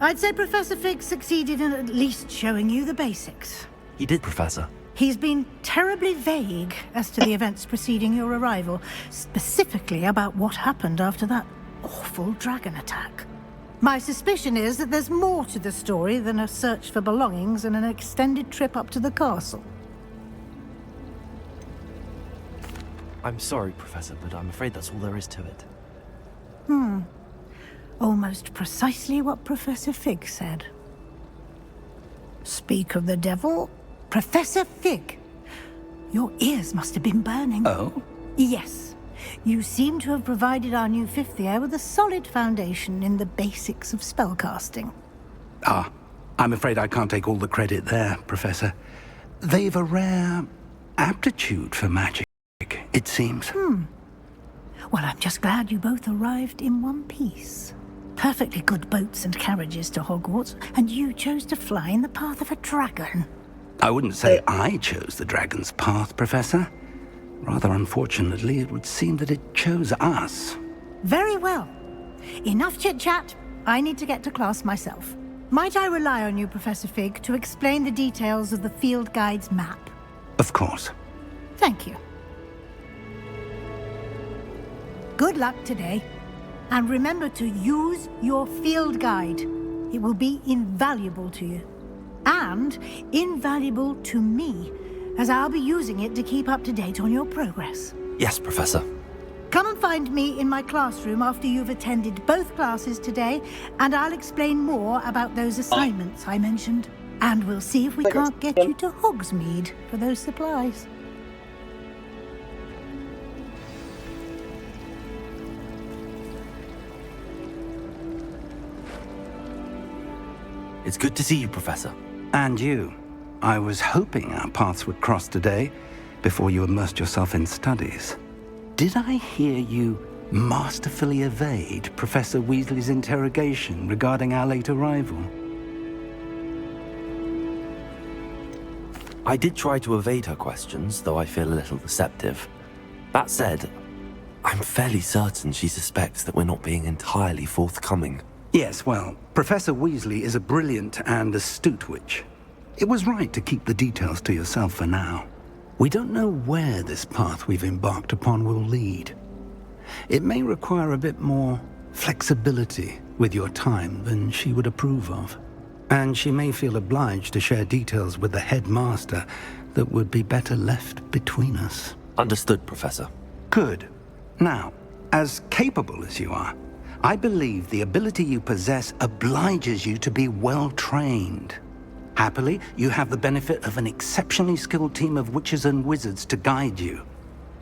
Speaker 11: I'd say Professor Fig succeeded in at least showing you the basics.
Speaker 3: He did, Professor.
Speaker 11: He's been terribly vague as to the events preceding your arrival, specifically about what happened after that awful dragon attack. My suspicion is that there's more to the story than a search for belongings and an extended trip up to the castle.
Speaker 3: I'm sorry, Professor, but I'm afraid that's all there is to it.
Speaker 11: Almost precisely what Professor Fig said. Speak of the devil, Professor Fig. Your ears must have been burning.
Speaker 5: Oh?
Speaker 11: Yes. You seem to have provided our new fifth year with a solid foundation in the basics of spellcasting.
Speaker 5: Ah, I'm afraid I can't take all the credit there, Professor. They've a rare aptitude for magic, it seems.
Speaker 11: Well, I'm just glad you both arrived in one piece. Perfectly good boats and carriages to Hogwarts, and you chose to fly in the path of a dragon.
Speaker 5: I wouldn't say I chose the dragon's path, Professor. Rather unfortunately, it would seem that it chose us.
Speaker 11: Very well. Enough chit-chat. I need to get to class myself. Might I rely on you, Professor Fig, to explain the details of the field guide's map?
Speaker 5: Of course.
Speaker 11: Thank you. Good luck today. And remember to use your field guide. It will be invaluable to you. And invaluable to me, as I'll be using it to keep up to date on your progress.
Speaker 3: Yes, Professor.
Speaker 11: Come and find me in my classroom after you've attended both classes today, and I'll explain more about those assignments I mentioned. And we'll see if we can't get you to Hogsmeade for those supplies.
Speaker 3: It's good to see you, Professor.
Speaker 5: And you. I was hoping our paths would cross today, before you immersed yourself in studies. Did I hear you masterfully evade Professor Weasley's interrogation regarding our late arrival?
Speaker 3: I did try to evade her questions, though I feel a little deceptive. That said, I'm fairly certain she suspects that we're not being entirely forthcoming.
Speaker 5: Yes, well, Professor Weasley is a brilliant and astute witch. It was right to keep the details to yourself for now. We don't know where this path we've embarked upon will lead. It may require a bit more flexibility with your time than she would approve of. And she may feel obliged to share details with the headmaster that would be better left between us.
Speaker 3: Understood, Professor.
Speaker 5: Good. Now, as capable as you are, I believe the ability you possess obliges you to be well trained. Happily, you have the benefit of an exceptionally skilled team of witches and wizards to guide you.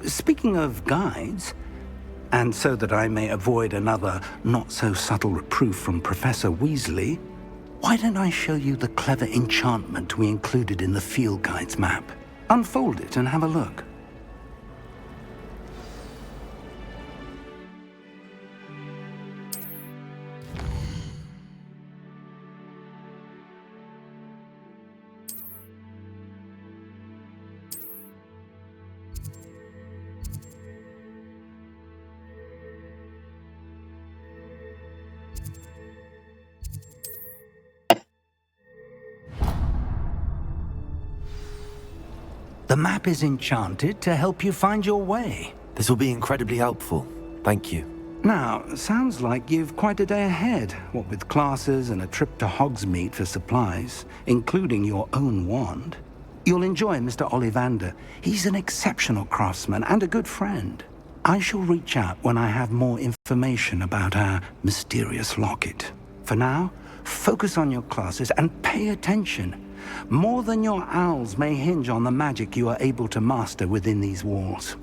Speaker 5: Speaking of guides, and so that I may avoid another not-so-subtle reproof from Professor Weasley, why don't I show you the clever enchantment we included in the field guide's map? Unfold it and have a look. The map is enchanted to help you find your way.
Speaker 3: This will be incredibly helpful. Thank you.
Speaker 5: Now, sounds like you've quite a day ahead, what with classes and a trip to Hogsmeade for supplies, including your own wand. You'll enjoy Mr. Ollivander. He's an exceptional craftsman and a good friend. I shall reach out when I have more information about our mysterious locket. For now, focus on your classes and pay attention. More than your owls may hinge on the magic you are able to master within these walls.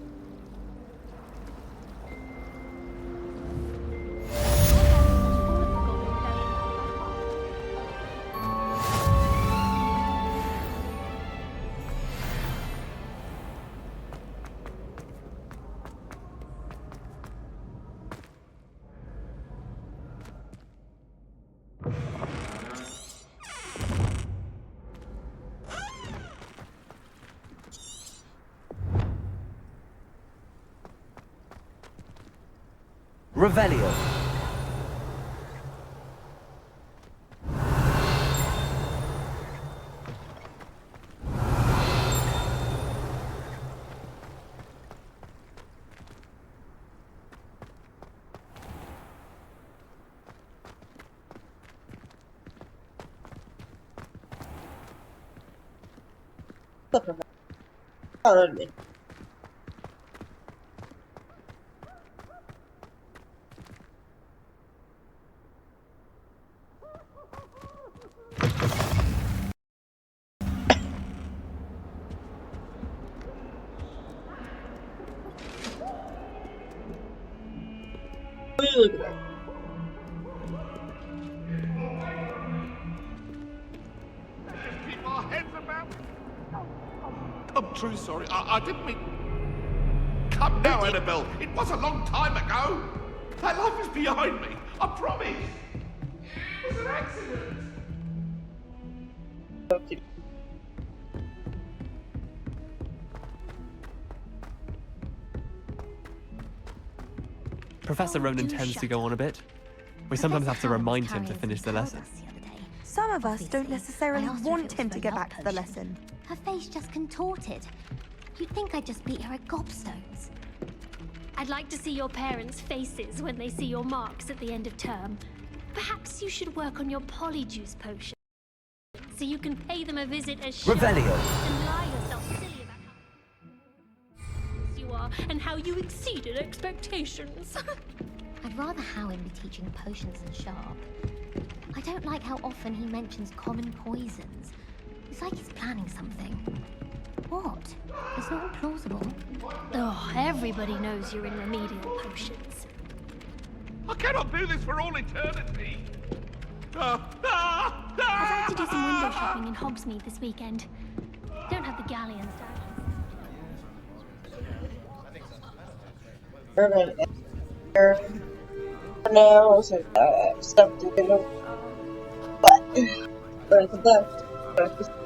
Speaker 3: Revelio.
Speaker 2: Follow me. What are you looking at?
Speaker 9: Keep our heads about. I'm truly sorry. I didn't mean. Come now, Annabelle. It was a long time ago. That life is behind me. I promise. It was an accident.
Speaker 17: Professor Ronan tends to go on a bit. We sometimes have to remind him to finish the lesson.
Speaker 13: Some of us don't necessarily want him to get back to the lesson.
Speaker 15: Her face just contorted. You'd think I'd just beat her at gobstones.
Speaker 20: I'd like to see your parents' faces when they see your marks at the end of term. Perhaps you should work on your polyjuice potion, so you can pay them a visit as
Speaker 3: Revelio.
Speaker 20: and lie yourself silly about how you are and how you exceeded expectations.
Speaker 15: I'd rather Howin be teaching potions than Sharp. I don't like how often he mentions common poisons. It's like he's planning something. What? It's not implausible.
Speaker 20: Oh, everybody knows you're in remedial potions.
Speaker 9: I cannot do this for all eternity.
Speaker 20: I'd like to do some window shopping in Hogsmeade this weekend. Don't have the galleons down.
Speaker 2: We're gonna end here for now, so I have stuff to do. But, come back.